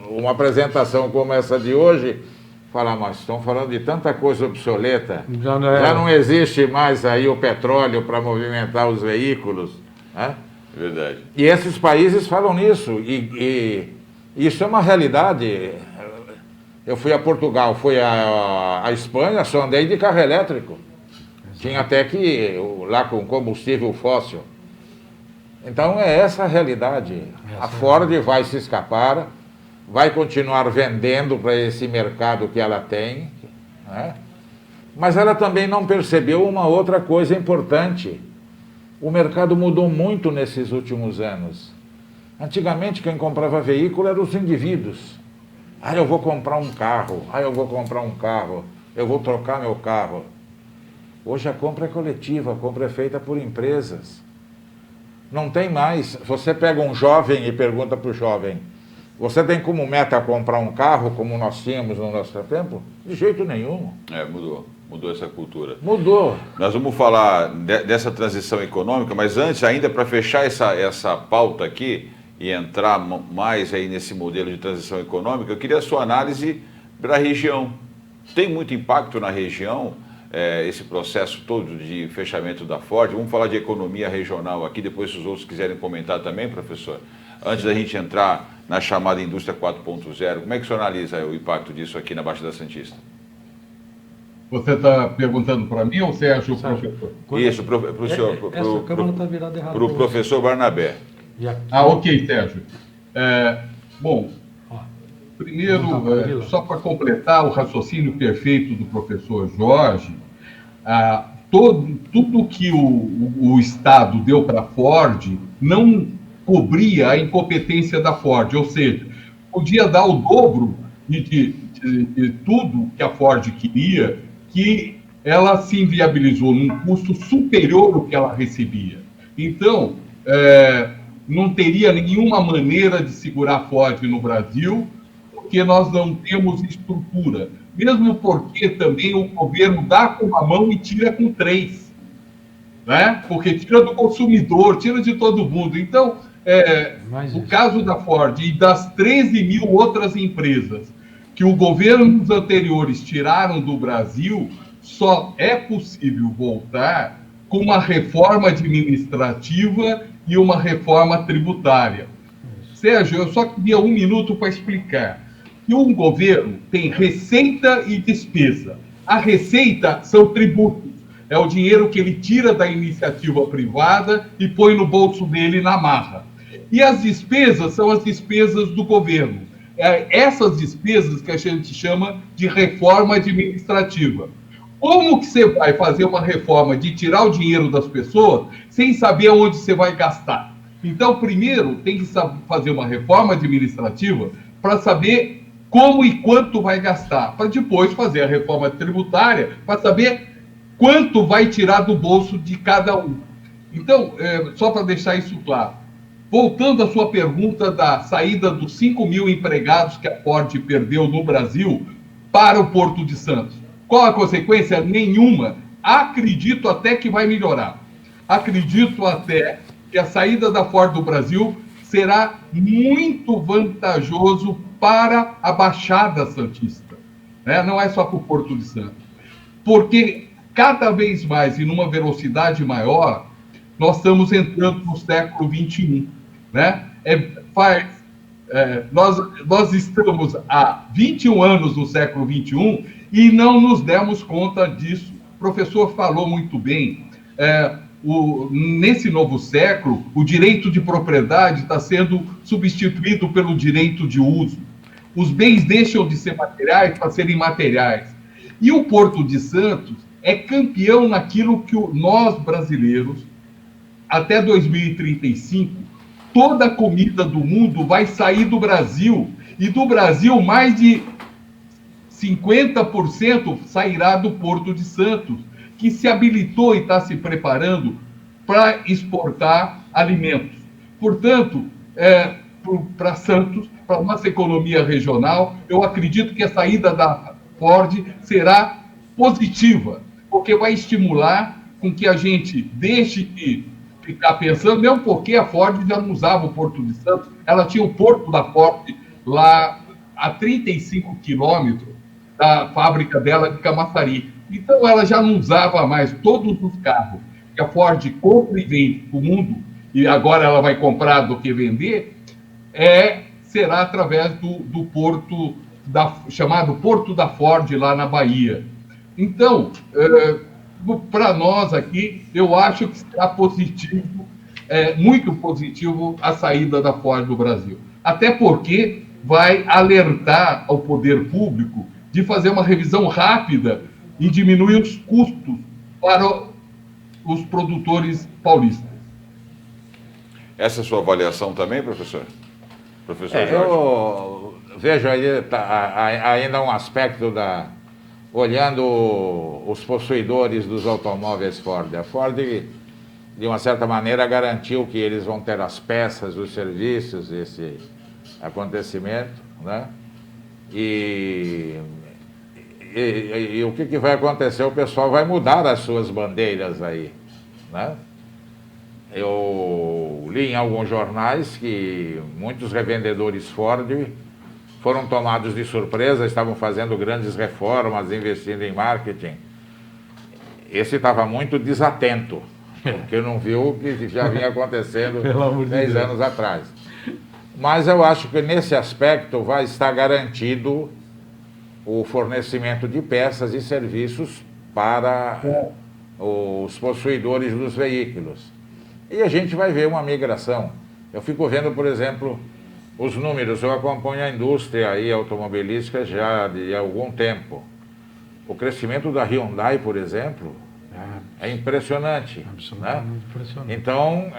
uma apresentação como essa de hoje, falar, mas estão falando de tanta coisa obsoleta, Já não é- já não existe mais aí o petróleo para movimentar os veículos, né? Verdade. E esses países falam nisso, e isso é uma realidade. Eu fui a Portugal, fui a Espanha, só andei de carro elétrico. Tinha até que lá com combustível fóssil. Então é essa a realidade. A Ford vai se escapar, vai continuar vendendo para esse mercado que ela tem, né? Mas ela também não percebeu uma outra coisa importante. O mercado mudou muito nesses últimos anos. Antigamente quem comprava veículo eram os indivíduos. Ah, eu vou comprar um carro, eu vou trocar meu carro. Hoje a compra é coletiva, a compra é feita por empresas. Não tem mais. Você pega um jovem e pergunta para o jovem, você tem como meta comprar um carro como nós tínhamos no nosso tempo? De jeito nenhum. Mudou essa cultura. Mudou. Nós vamos falar dessa transição econômica, mas antes, ainda para fechar essa pauta aqui e entrar mais aí nesse modelo de transição econômica, eu queria a sua análise para a região. Tem muito impacto na região, esse processo todo de fechamento da Ford? Vamos falar de economia regional aqui, depois se os outros quiserem comentar também, professor. Antes da gente entrar na chamada indústria 4.0, como é que o senhor analisa o impacto disso aqui na Baixada Santista? Você está perguntando para mim ou Sérgio, professor? Isso, para o senhor, essa câmera está virada errada. para o professor Barnabé. E aqui- Ok, Sérgio. Bom, ó, primeiro, só para completar o raciocínio perfeito do professor Jorge, tudo que o Estado deu para a Ford não cobria a incompetência da Ford, ou seja, podia dar o dobro de tudo que a Ford queria, que ela se inviabilizou num custo superior ao que ela recebia. Então, não teria nenhuma maneira de segurar a Ford no Brasil, porque nós não temos estrutura. Mesmo porque também o governo dá com uma mão e tira com 3. Né? Porque tira do consumidor, tira de todo mundo. Então, o caso da Ford e das 13 mil outras empresas que os governos anteriores tiraram do Brasil, só é possível voltar com uma reforma administrativa e uma reforma tributária. Sérgio, eu só queria 1 minuto para explicar que um governo tem receita e despesa. A receita são tributos. É o dinheiro que ele tira da iniciativa privada e põe no bolso dele na marra. E as despesas são as despesas do governo. Essas despesas que a gente chama de reforma administrativa. Como que você vai fazer uma reforma de tirar o dinheiro das pessoas sem saber onde você vai gastar? Então, primeiro, tem que fazer uma reforma administrativa para saber como e quanto vai gastar, para depois fazer a reforma tributária, para saber quanto vai tirar do bolso de cada um. Então, só para deixar isso claro, voltando à sua pergunta da saída dos 5 mil empregados que a Ford perdeu no Brasil para o Porto de Santos. Qual a consequência? Nenhuma. Acredito até que vai melhorar. Acredito até que a saída da Ford do Brasil será muito vantajoso para a Baixada Santista. Né? Não é só para o Porto de Santos. Porque cada vez mais e numa velocidade maior, nós estamos entrando no século XXI. Né? Nós estamos há 21 anos no século XXI e não nos demos conta disso. O professor falou muito bem. Nesse novo século, o direito de propriedade está sendo substituído pelo direito de uso. Os bens deixam de ser materiais para serem imateriais. E o Porto de Santos é campeão naquilo que nós, brasileiros, até 2035, toda a comida do mundo vai sair do Brasil. E do Brasil, mais de 50% sairá do Porto de Santos, que se habilitou e está se preparando para exportar alimentos. Portanto, para Santos, para a nossa economia regional. Eu acredito que a saída da Ford será positiva, porque vai estimular com que a gente deixe de ficar pensando, mesmo porque a Ford já não usava o Porto de Santos, ela tinha o Porto da Ford lá a 35 quilômetros da fábrica dela de Camaçari. Então, ela já não usava mais todos os carros que a Ford compra e vende para o mundo, e agora ela vai comprar do que vender, será através do porto, chamado Porto da Ford, lá na Bahia. Então, para nós aqui, eu acho que será positivo, muito positivo, a saída da Ford do Brasil. Até porque vai alertar ao poder público de fazer uma revisão rápida e diminuir os custos para os produtores paulistas. Essa é a sua avaliação também, professor? Professor Jorge? Eu vejo aí ainda um aspecto olhando os possuidores dos automóveis Ford. A Ford, de uma certa maneira, garantiu que eles vão ter as peças, os serviços, esse acontecimento, né? E o que vai acontecer? O pessoal vai mudar as suas bandeiras aí, né? Eu li em alguns jornais que muitos revendedores Ford foram tomados de surpresa, estavam fazendo grandes reformas, investindo em marketing. Esse estava muito desatento, porque não viu o que já vinha acontecendo 10 anos atrás. Mas eu acho que nesse aspecto vai estar garantido o fornecimento de peças e serviços para os possuidores dos veículos. E a gente vai ver uma migração. Eu fico vendo, por exemplo, os números. Eu acompanho a indústria aí automobilística já de algum tempo. O crescimento da Hyundai, por exemplo, é impressionante. Absolutamente, né? Impressionante. Então,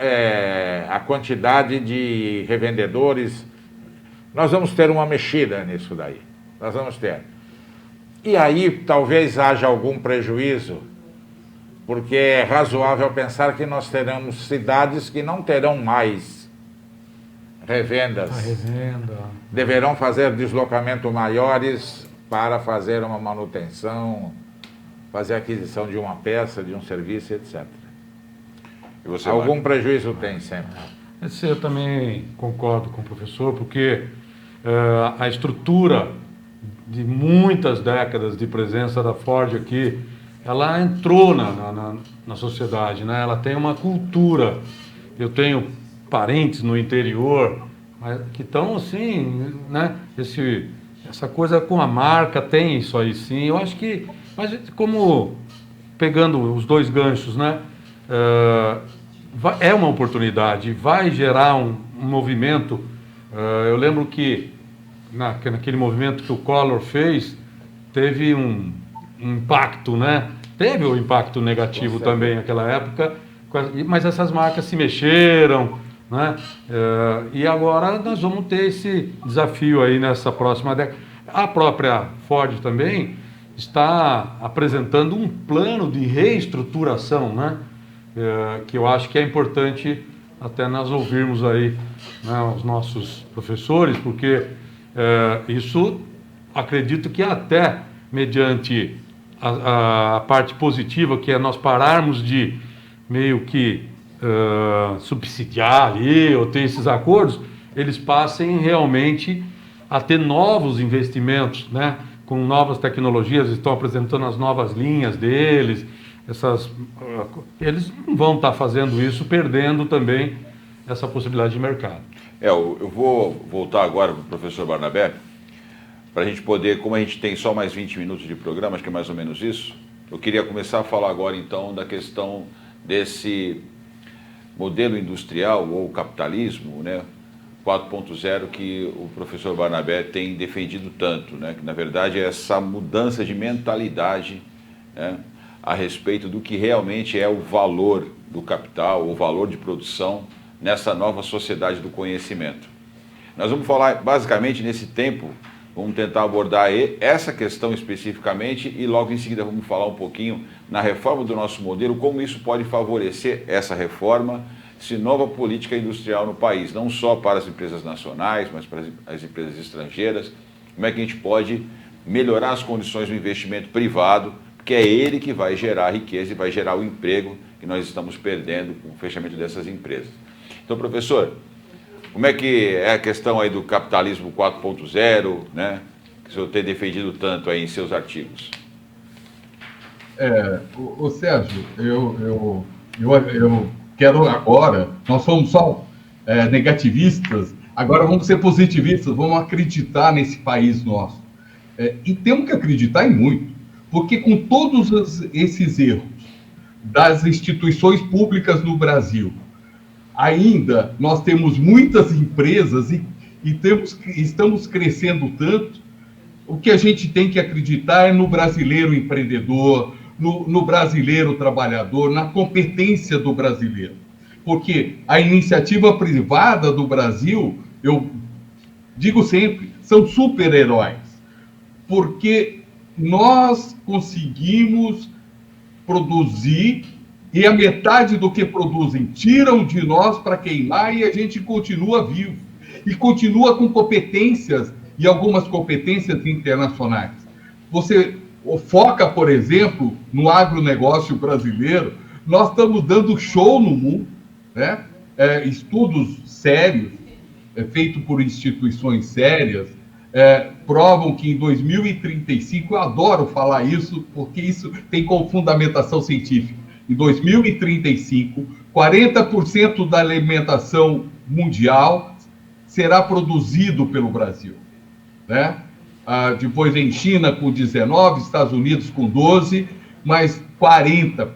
a quantidade de revendedores, nós vamos ter uma mexida nisso daí. Nós vamos ter. E aí talvez haja algum prejuízo, porque é razoável pensar que nós teremos cidades que não terão mais revendas. Deverão fazer deslocamento maiores para fazer uma manutenção, fazer aquisição de uma peça, de um serviço, etc. E você, algum prejuízo tem sempre. Esse eu também concordo com o professor, porque a estrutura de muitas décadas de presença da Ford aqui, ela entrou na sociedade, né? Ela tem uma cultura. Eu tenho parentes no interior que estão assim, né? Essa coisa com a marca tem isso aí sim. Eu acho que, mas como pegando os dois ganchos, né? É uma oportunidade, vai gerar um movimento. Eu lembro que naquele movimento que o Collor fez, teve um impacto, né? Teve um impacto negativo também naquela época, mas essas marcas se mexeram, né? E agora nós vamos ter esse desafio aí nessa próxima década. A própria Ford também está apresentando um plano de reestruturação, né? Que eu acho que é importante até nós ouvirmos aí, né, os nossos professores, porque isso acredito que até mediante a parte positiva, que é nós pararmos de meio que subsidiar ali ou ter esses acordos, eles passem realmente a ter novos investimentos, né? Com novas tecnologias, estão apresentando as novas linhas deles, eles não vão estar fazendo isso perdendo também essa possibilidade de mercado. Eu vou voltar agora para o professor Barnabé, para a gente poder, como a gente tem só mais 20 minutos de programa, acho que é mais ou menos isso, eu queria começar a falar agora então da questão desse modelo industrial ou capitalismo, né, 4.0 que o professor Barnabé tem defendido tanto, né, que na verdade é essa mudança de mentalidade, né, a respeito do que realmente é o valor do capital, o valor de produção nessa nova sociedade do conhecimento. Nós vamos falar basicamente nesse tempo, vamos tentar abordar essa questão especificamente e logo em seguida vamos falar um pouquinho na reforma do nosso modelo, como isso pode favorecer essa reforma, essa nova política industrial no país, não só para as empresas nacionais, mas para as empresas estrangeiras. Como é que a gente pode melhorar as condições do investimento privado, porque é ele que vai gerar riqueza e vai gerar o emprego que nós estamos perdendo com o fechamento dessas empresas. Então, professor, como é que é a questão aí do capitalismo 4.0, né, que o senhor tem defendido tanto aí em seus artigos? O Sérgio, eu quero agora, nós somos só negativistas, agora vamos ser positivistas, vamos acreditar nesse país nosso. E temos que acreditar em muito, porque com todos esses erros das instituições públicas no Brasil, ainda nós temos muitas empresas e estamos crescendo tanto. O que a gente tem que acreditar é no brasileiro empreendedor, no brasileiro trabalhador, na competência do brasileiro. Porque a iniciativa privada do Brasil, eu digo sempre, são super-heróis. Porque nós conseguimos produzir e a metade do que produzem tiram de nós para queimar e a gente continua vivo. E continua com competências e algumas competências internacionais. Você foca, por exemplo, no agronegócio brasileiro, nós estamos dando show no mundo, né? Estudos sérios, feitos por instituições sérias, provam que em 2035, eu adoro falar isso, porque isso tem como fundamentação científica, em 2035, 40% da alimentação mundial será produzido pelo Brasil, né? Depois vem China com 19%, Estados Unidos com 12%, mas 40%.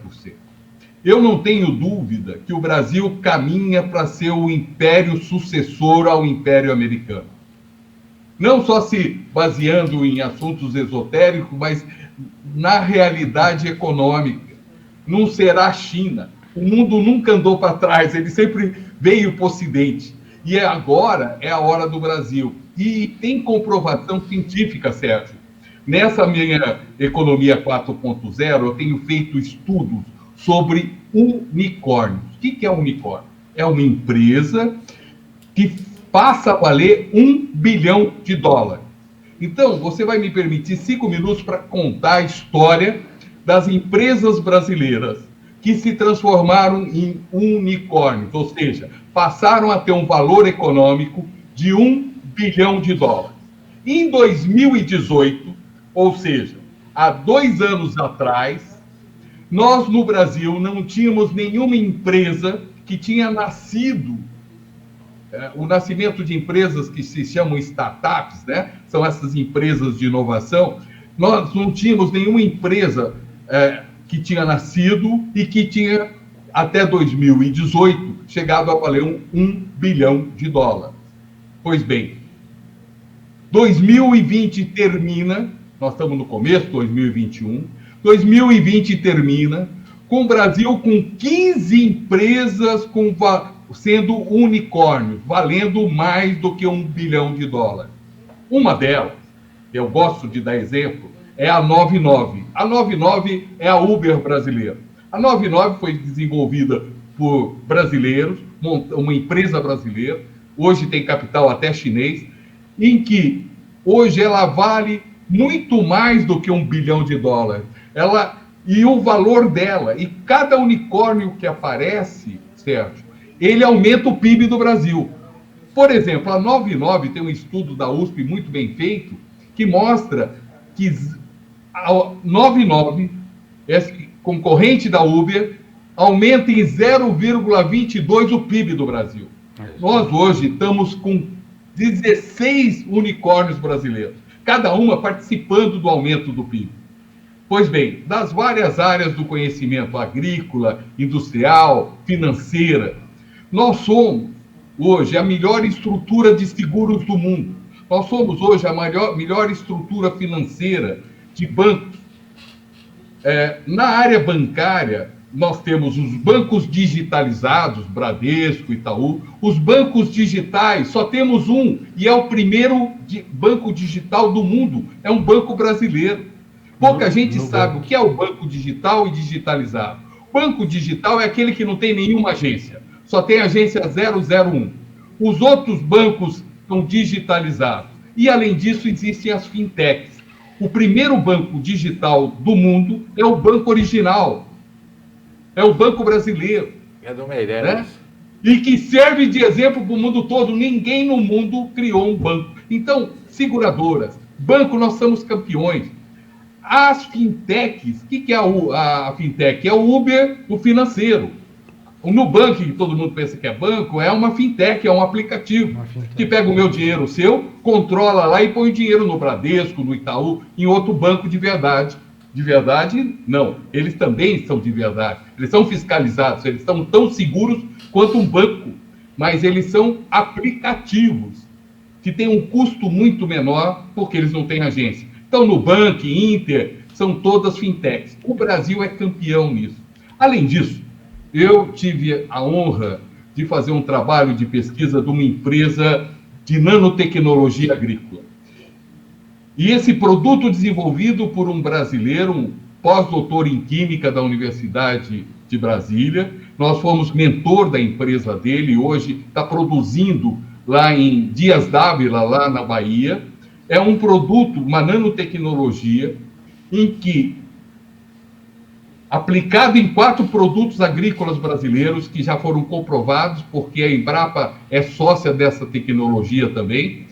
Eu não tenho dúvida que o Brasil caminha para ser o império sucessor ao Império Americano. Não só se baseando em assuntos esotéricos, mas na realidade econômica. Não será a China. O mundo nunca andou para trás, ele sempre veio para o Ocidente. E agora é a hora do Brasil. E tem comprovação científica, Sérgio. Nessa minha economia 4.0, eu tenho feito estudos sobre unicórnios. O que é unicórnio? É uma empresa que passa a valer $1 bilhão. Então, você vai me permitir 5 minutos para contar a história das empresas brasileiras que se transformaram em unicórnios, ou seja, passaram a ter um valor econômico de $1 bilhão. Em 2018, ou seja, há 2 anos atrás, nós no Brasil não tínhamos nenhuma empresa que tinha nascido, o nascimento de empresas que se chamam startups, né? São essas empresas de inovação. Nós não tínhamos nenhuma empresa que tinha nascido e que tinha, até 2018, chegado a valer $1 bilhão. Pois bem, 2020 termina, nós estamos no começo, 2021, 2020 termina com o Brasil com 15 empresas sendo unicórnios, valendo mais do que $1 bilhão. Uma delas, eu gosto de dar exemplo, é a 99. A 99 é a Uber brasileira. A 99 foi desenvolvida por brasileiros, uma empresa brasileira, hoje tem capital até chinês, em que hoje ela vale muito mais do que $1 bilhão. E o valor dela, e cada unicórnio que aparece, Sérgio, ele aumenta o PIB do Brasil. Por exemplo, a 99 tem um estudo da USP muito bem feito, que mostra que a 99, concorrente da Uber, aumenta em 0,22 o PIB do Brasil. Nós hoje estamos com 16 unicórnios brasileiros, cada uma participando do aumento do PIB. Pois bem, das várias áreas do conhecimento agrícola, industrial, financeira, nós somos hoje a melhor estrutura de seguros do mundo. Nós somos hoje a melhor estrutura financeira de bancos. Na área bancária, nós temos os bancos digitalizados, Bradesco, Itaú. Os bancos digitais, só temos um, e é o primeiro banco digital do mundo, é um banco brasileiro. Pouca gente sabe o que é o banco digital e digitalizado. Banco digital é aquele que não tem nenhuma agência, só tem agência 001. Os outros bancos estão digitalizados. E, além disso, existem as fintechs. O primeiro banco digital do mundo é o Banco Original. É o Banco Brasileiro. É do Meireles. Né? E que serve de exemplo para o mundo todo. Ninguém no mundo criou um banco. Então, seguradoras, banco, nós somos campeões. As fintechs, o que é a fintech? É o Uber do financeiro. O Nubank, que todo mundo pensa que é banco, é uma fintech, é um aplicativo que pega o meu dinheiro, o seu, controla lá e põe o dinheiro no Bradesco, no Itaú, em outro banco de verdade. De verdade, não. Eles também são de verdade. Eles são fiscalizados, eles são tão seguros quanto um banco. Mas eles são aplicativos, que têm um custo muito menor, porque eles não têm agência. Então, Nubank, Inter, são todas fintechs. O Brasil é campeão nisso. Além disso, eu tive a honra de fazer um trabalho de pesquisa de uma empresa de nanotecnologia agrícola. E esse produto desenvolvido por um brasileiro, um pós-doutor em Química da Universidade de Brasília, nós fomos mentor da empresa dele, hoje está produzindo lá em Dias d'Ávila, lá na Bahia. É um produto, uma nanotecnologia, em que, aplicado em 4 produtos agrícolas brasileiros que já foram comprovados, porque a Embrapa é sócia dessa tecnologia também,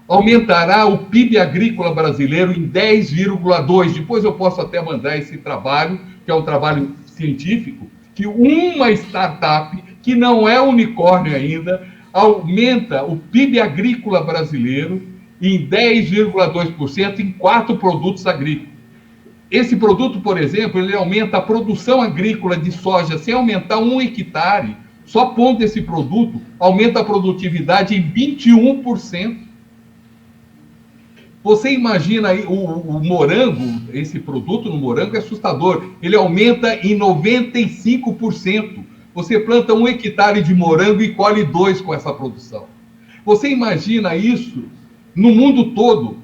aumentará o PIB agrícola brasileiro em 10,2%. Depois eu posso até mandar esse trabalho, que é um trabalho científico, que uma startup, que não é unicórnio ainda, aumenta o PIB agrícola brasileiro em 10,2% em 4 produtos agrícolas. Esse produto, por exemplo, ele aumenta a produção agrícola de soja sem aumentar 1 hectare. Só pondo esse produto, aumenta a produtividade em 21%. Você imagina aí o morango, esse produto no morango é assustador. Ele aumenta em 95%. Você planta 1 hectare de morango e colhe 2 com essa produção. Você imagina isso no mundo todo?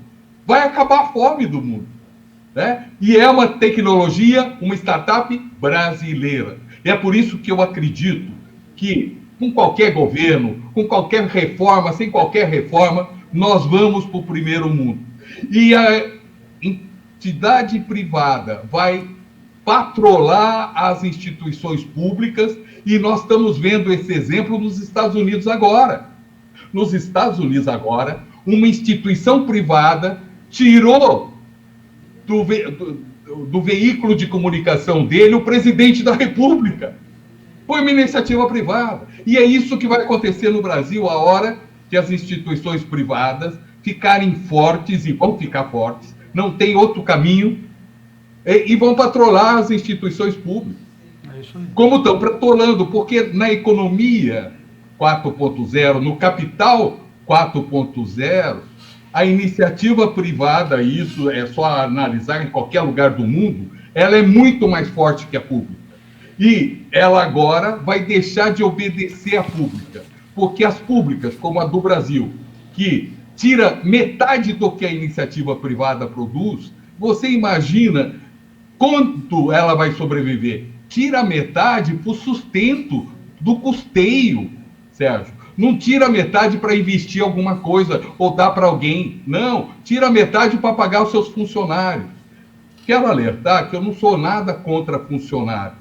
Vai acabar a fome do mundo. Né? E é uma tecnologia, uma startup brasileira. E é por isso que eu acredito que, com qualquer governo, com qualquer reforma, sem qualquer reforma, nós vamos para o primeiro mundo. E a entidade privada vai patrolar as instituições públicas, e nós estamos vendo esse exemplo nos Estados Unidos agora. Nos Estados Unidos agora, uma instituição privada tirou do veículo de comunicação dele o presidente da República. Foi uma iniciativa privada. E é isso que vai acontecer no Brasil a hora que as instituições privadas ficarem fortes, e vão ficar fortes, não tem outro caminho, e vão patrolar as instituições públicas. É isso aí. Como estão patrolando, porque na economia 4.0, no capital 4.0, a iniciativa privada, isso é só analisar em qualquer lugar do mundo, ela é muito mais forte que a pública. E ela agora vai deixar de obedecer à pública, porque as públicas, como a do Brasil, que tira metade do que a iniciativa privada produz, você imagina quanto ela vai sobreviver? Tira metade para o sustento do custeio, Sérgio. Não tira metade para investir alguma coisa ou dar para alguém. Não, tira metade para pagar os seus funcionários. Quero alertar que eu não sou nada contra funcionário.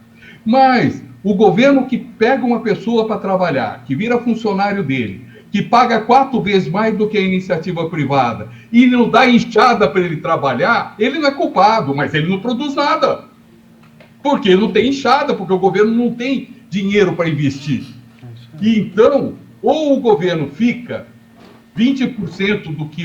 Mas o governo que pega uma pessoa para trabalhar, que vira funcionário dele, que paga 4 vezes mais do que a iniciativa privada e não dá enxada para ele trabalhar, ele não é culpado, mas ele não produz nada. Porque não tem enxada, porque o governo não tem dinheiro para investir. E então, ou o governo fica 20% do que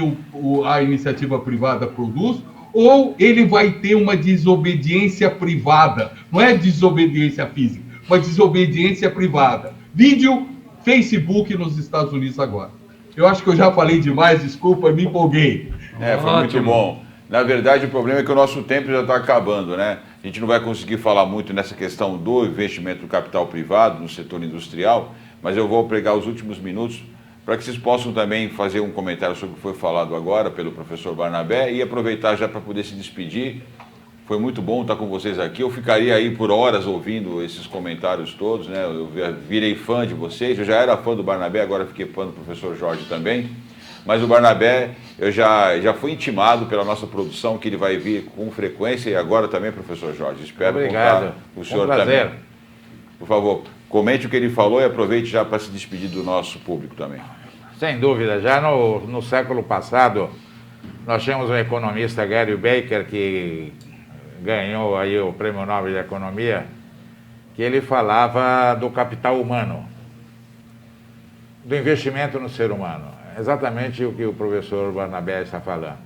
a iniciativa privada produz, ou ele vai ter uma desobediência privada. Não é desobediência física, uma desobediência privada. Vídeo Facebook nos Estados Unidos agora. Eu acho que eu já falei demais, desculpa, me empolguei. Foi muito bom. Na verdade, o problema é que o nosso tempo já está acabando, né? A gente não vai conseguir falar muito nessa questão do investimento do capital privado no setor industrial, mas eu vou pregar os últimos minutos para que vocês possam também fazer um comentário sobre o que foi falado agora pelo professor Barnabé e aproveitar já para poder se despedir, Foi muito bom estar com vocês aqui. Eu ficaria aí por horas ouvindo esses comentários todos, né? Eu virei fã de vocês. Eu já era fã do Barnabé, agora fiquei fã do professor Jorge também. Mas o Barnabé, eu já fui intimado pela nossa produção que ele vai vir com frequência, e agora também, professor Jorge. Espero contar com o senhor também. Por favor, comente o que ele falou e aproveite já para se despedir do nosso público também. Sem dúvida. Já no século passado, nós tínhamos um economista, Gary Baker, que ganhou aí o Prêmio Nobel de Economia, que ele falava do capital humano, do investimento no ser humano. Exatamente o que o professor Barnabé está falando.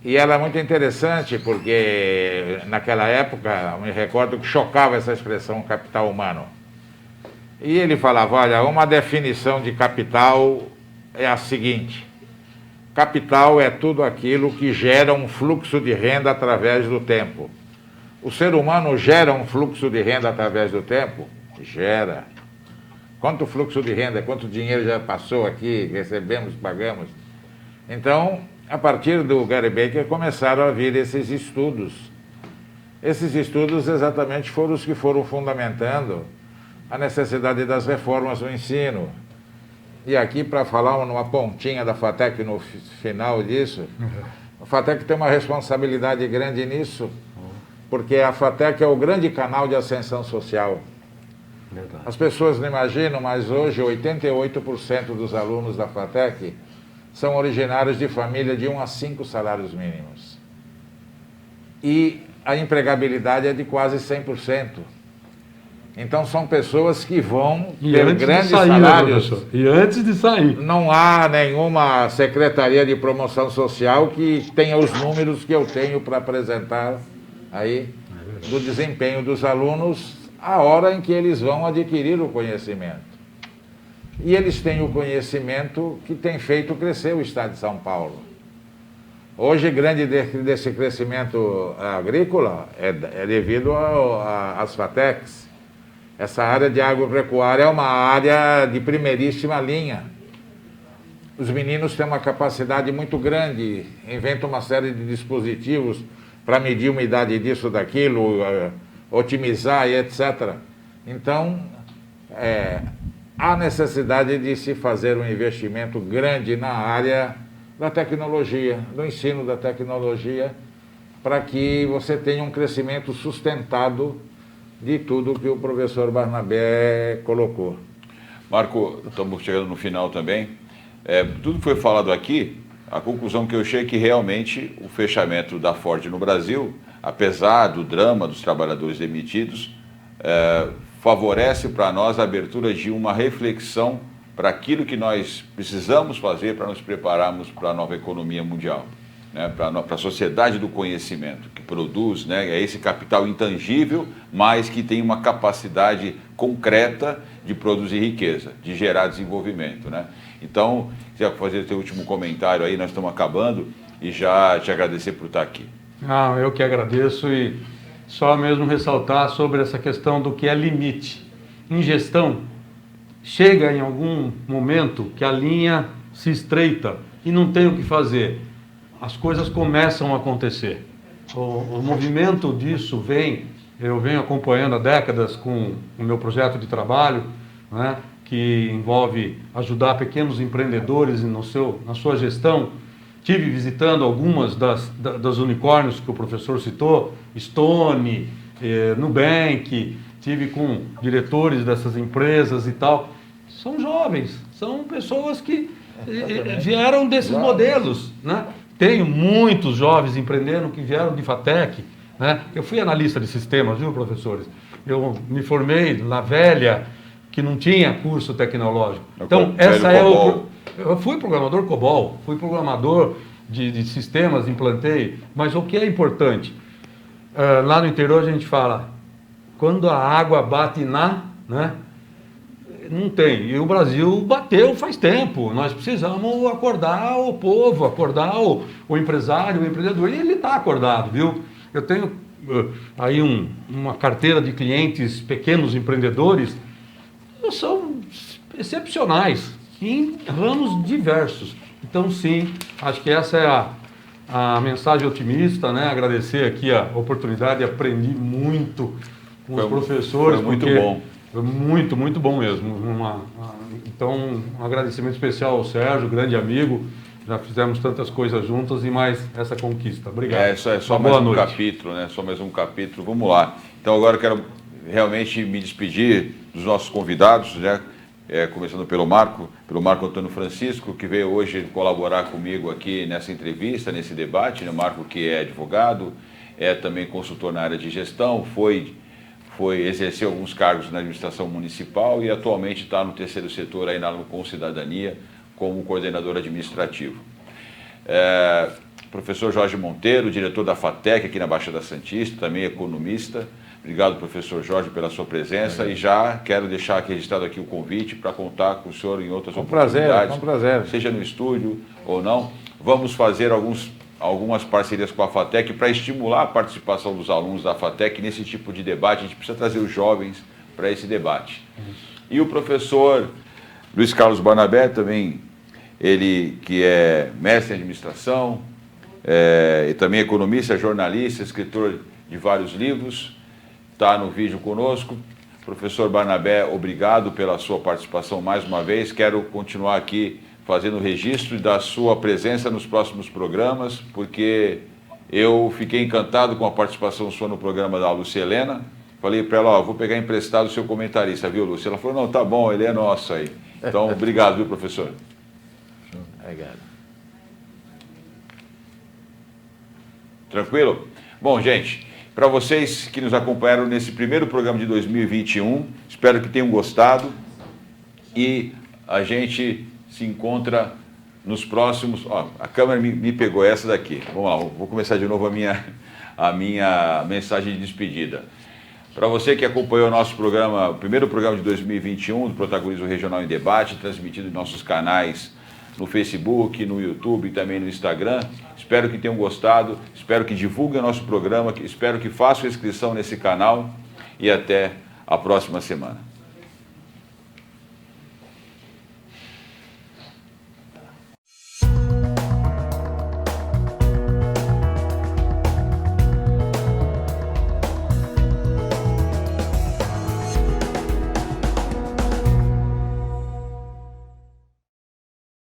E ela é muito interessante porque naquela época, eu me recordo que chocava essa expressão capital humano. E ele falava, olha, uma definição de capital é a seguinte: capital é tudo aquilo que gera um fluxo de renda através do tempo. O ser humano gera um fluxo de renda através do tempo? Gera. Quanto fluxo de renda, quanto dinheiro já passou aqui, recebemos, pagamos. Então, a partir do Gary Baker, começaram a vir esses estudos. Esses estudos exatamente foram os que foram fundamentando a necessidade das reformas no ensino. E aqui, para falar numa pontinha da FATEC no final disso, a FATEC tem uma responsabilidade grande nisso, porque a FATEC é o grande canal de ascensão social. Verdade. As pessoas não imaginam, mas hoje 88% dos alunos da FATEC são originários de família de 1 a 5 salários mínimos. E a empregabilidade é de quase 100%. Então são pessoas que vão ter grandes salários. Né, e antes de sair. Não há nenhuma secretaria de promoção social que tenha os números que eu tenho para apresentar aí do desempenho dos alunos a hora em que eles vão adquirir o conhecimento. E eles têm o conhecimento que tem feito crescer o estado de São Paulo. Hoje, grande desse crescimento agrícola é devido às FATECs. Essa área de agropecuária é uma área de primeiríssima linha. Os meninos têm uma capacidade muito grande, inventam uma série de dispositivos para medir a umidade disso, daquilo, otimizar e etc. Então, há necessidade de se fazer um investimento grande na área da tecnologia, do ensino da tecnologia, para que você tenha um crescimento sustentado de tudo que o professor Barnabé colocou. Marco, estamos chegando no final também. Tudo que foi falado aqui, a conclusão que eu cheguei é que realmente o fechamento da Ford no Brasil, apesar do drama dos trabalhadores demitidos, favorece para nós a abertura de uma reflexão para aquilo que nós precisamos fazer para nos prepararmos para a nova economia mundial, né? Para a sociedade do conhecimento, que produz, né? É esse capital intangível, mas que tem uma capacidade concreta de produzir riqueza, de gerar desenvolvimento, né? Então, queria fazer o teu último comentário aí, nós estamos acabando, e já te agradecer por estar aqui. Eu que agradeço, e só mesmo ressaltar sobre essa questão do que é limite. Em gestão, chega em algum momento que a linha se estreita e não tem o que fazer. As coisas começam a acontecer. O movimento disso eu venho acompanhando há décadas com o meu projeto de trabalho, né, que envolve ajudar pequenos empreendedores na sua gestão. Tive visitando algumas das unicórnios que o professor citou, Stone, Nubank, tive com diretores dessas empresas e tal. São jovens, são pessoas que vieram desses modelos, né? Tenho muitos jovens empreendendo que vieram de FATEC, né? Eu fui analista de sistemas, viu, professores? Eu me formei na velha, que não tinha curso tecnológico. Então, eu fui programador COBOL, fui programador de sistemas, implantei, mas o que é importante? Lá no interior a gente fala, quando a água bate né? Não tem. E o Brasil bateu faz tempo. Nós precisamos acordar o povo, acordar o empresário, o empreendedor. E ele está acordado, viu? Eu tenho aí uma carteira de clientes, pequenos empreendedores, são excepcionais, em ramos diversos. Então, sim, acho que essa a mensagem otimista, né? Agradecer aqui a oportunidade, aprendi muito com os professores. Foi muito porque bom. Foi muito bom mesmo. Então, um agradecimento especial ao Sérgio, grande amigo. Já fizemos tantas coisas juntas e mais essa conquista. Obrigado. Isso é só mais um capítulo, né? Só mais um capítulo. Vamos lá. Então agora eu quero realmente me despedir dos nossos convidados, né? Começando pelo Marco Antônio Francisco, que veio hoje colaborar comigo aqui nessa entrevista, nesse debate, né? Marco, que é advogado, é também consultor na área de gestão, exerceu alguns cargos na administração municipal e atualmente está no terceiro setor aí na Com Cidadania, como coordenador administrativo. Professor Jorge Monteiro, diretor da FATEC aqui na Baixada Santista, também economista. Obrigado, professor Jorge, pela sua presença e já quero deixar aqui registrado aqui o convite para contar com o senhor em outras oportunidades. Com prazer. Seja no estúdio ou não. Vamos fazer algumas parcerias com a FATEC para estimular a participação dos alunos da FATEC nesse tipo de debate. A gente precisa trazer os jovens para esse debate. E o professor Luiz Carlos Barnabé também, ele que é mestre em administração, e também economista, jornalista, escritor de vários livros, está no vídeo conosco. Professor Barnabé, obrigado pela sua participação mais uma vez. Quero continuar aqui fazendo o registro da sua presença nos próximos programas, porque eu fiquei encantado com a participação sua no programa da Lúcia Helena. Falei para ela, vou pegar emprestado o seu comentarista, viu, Lúcia? Ela falou, não, tá bom, ele é nosso aí. Então, obrigado, viu, professor? Obrigado. Tranquilo? Bom, gente, para vocês que nos acompanharam nesse primeiro programa de 2021, espero que tenham gostado e a gente se encontra nos próximos... a câmera me pegou essa daqui. Vamos lá, vou começar de novo a minha mensagem de despedida. Para você que acompanhou o nosso programa, o primeiro programa de 2021 do Protagonismo Regional em Debate, transmitido em nossos canais no Facebook, no YouTube e também no Instagram. Espero que tenham gostado, espero que divulguem o nosso programa, espero que façam inscrição nesse canal e até a próxima semana.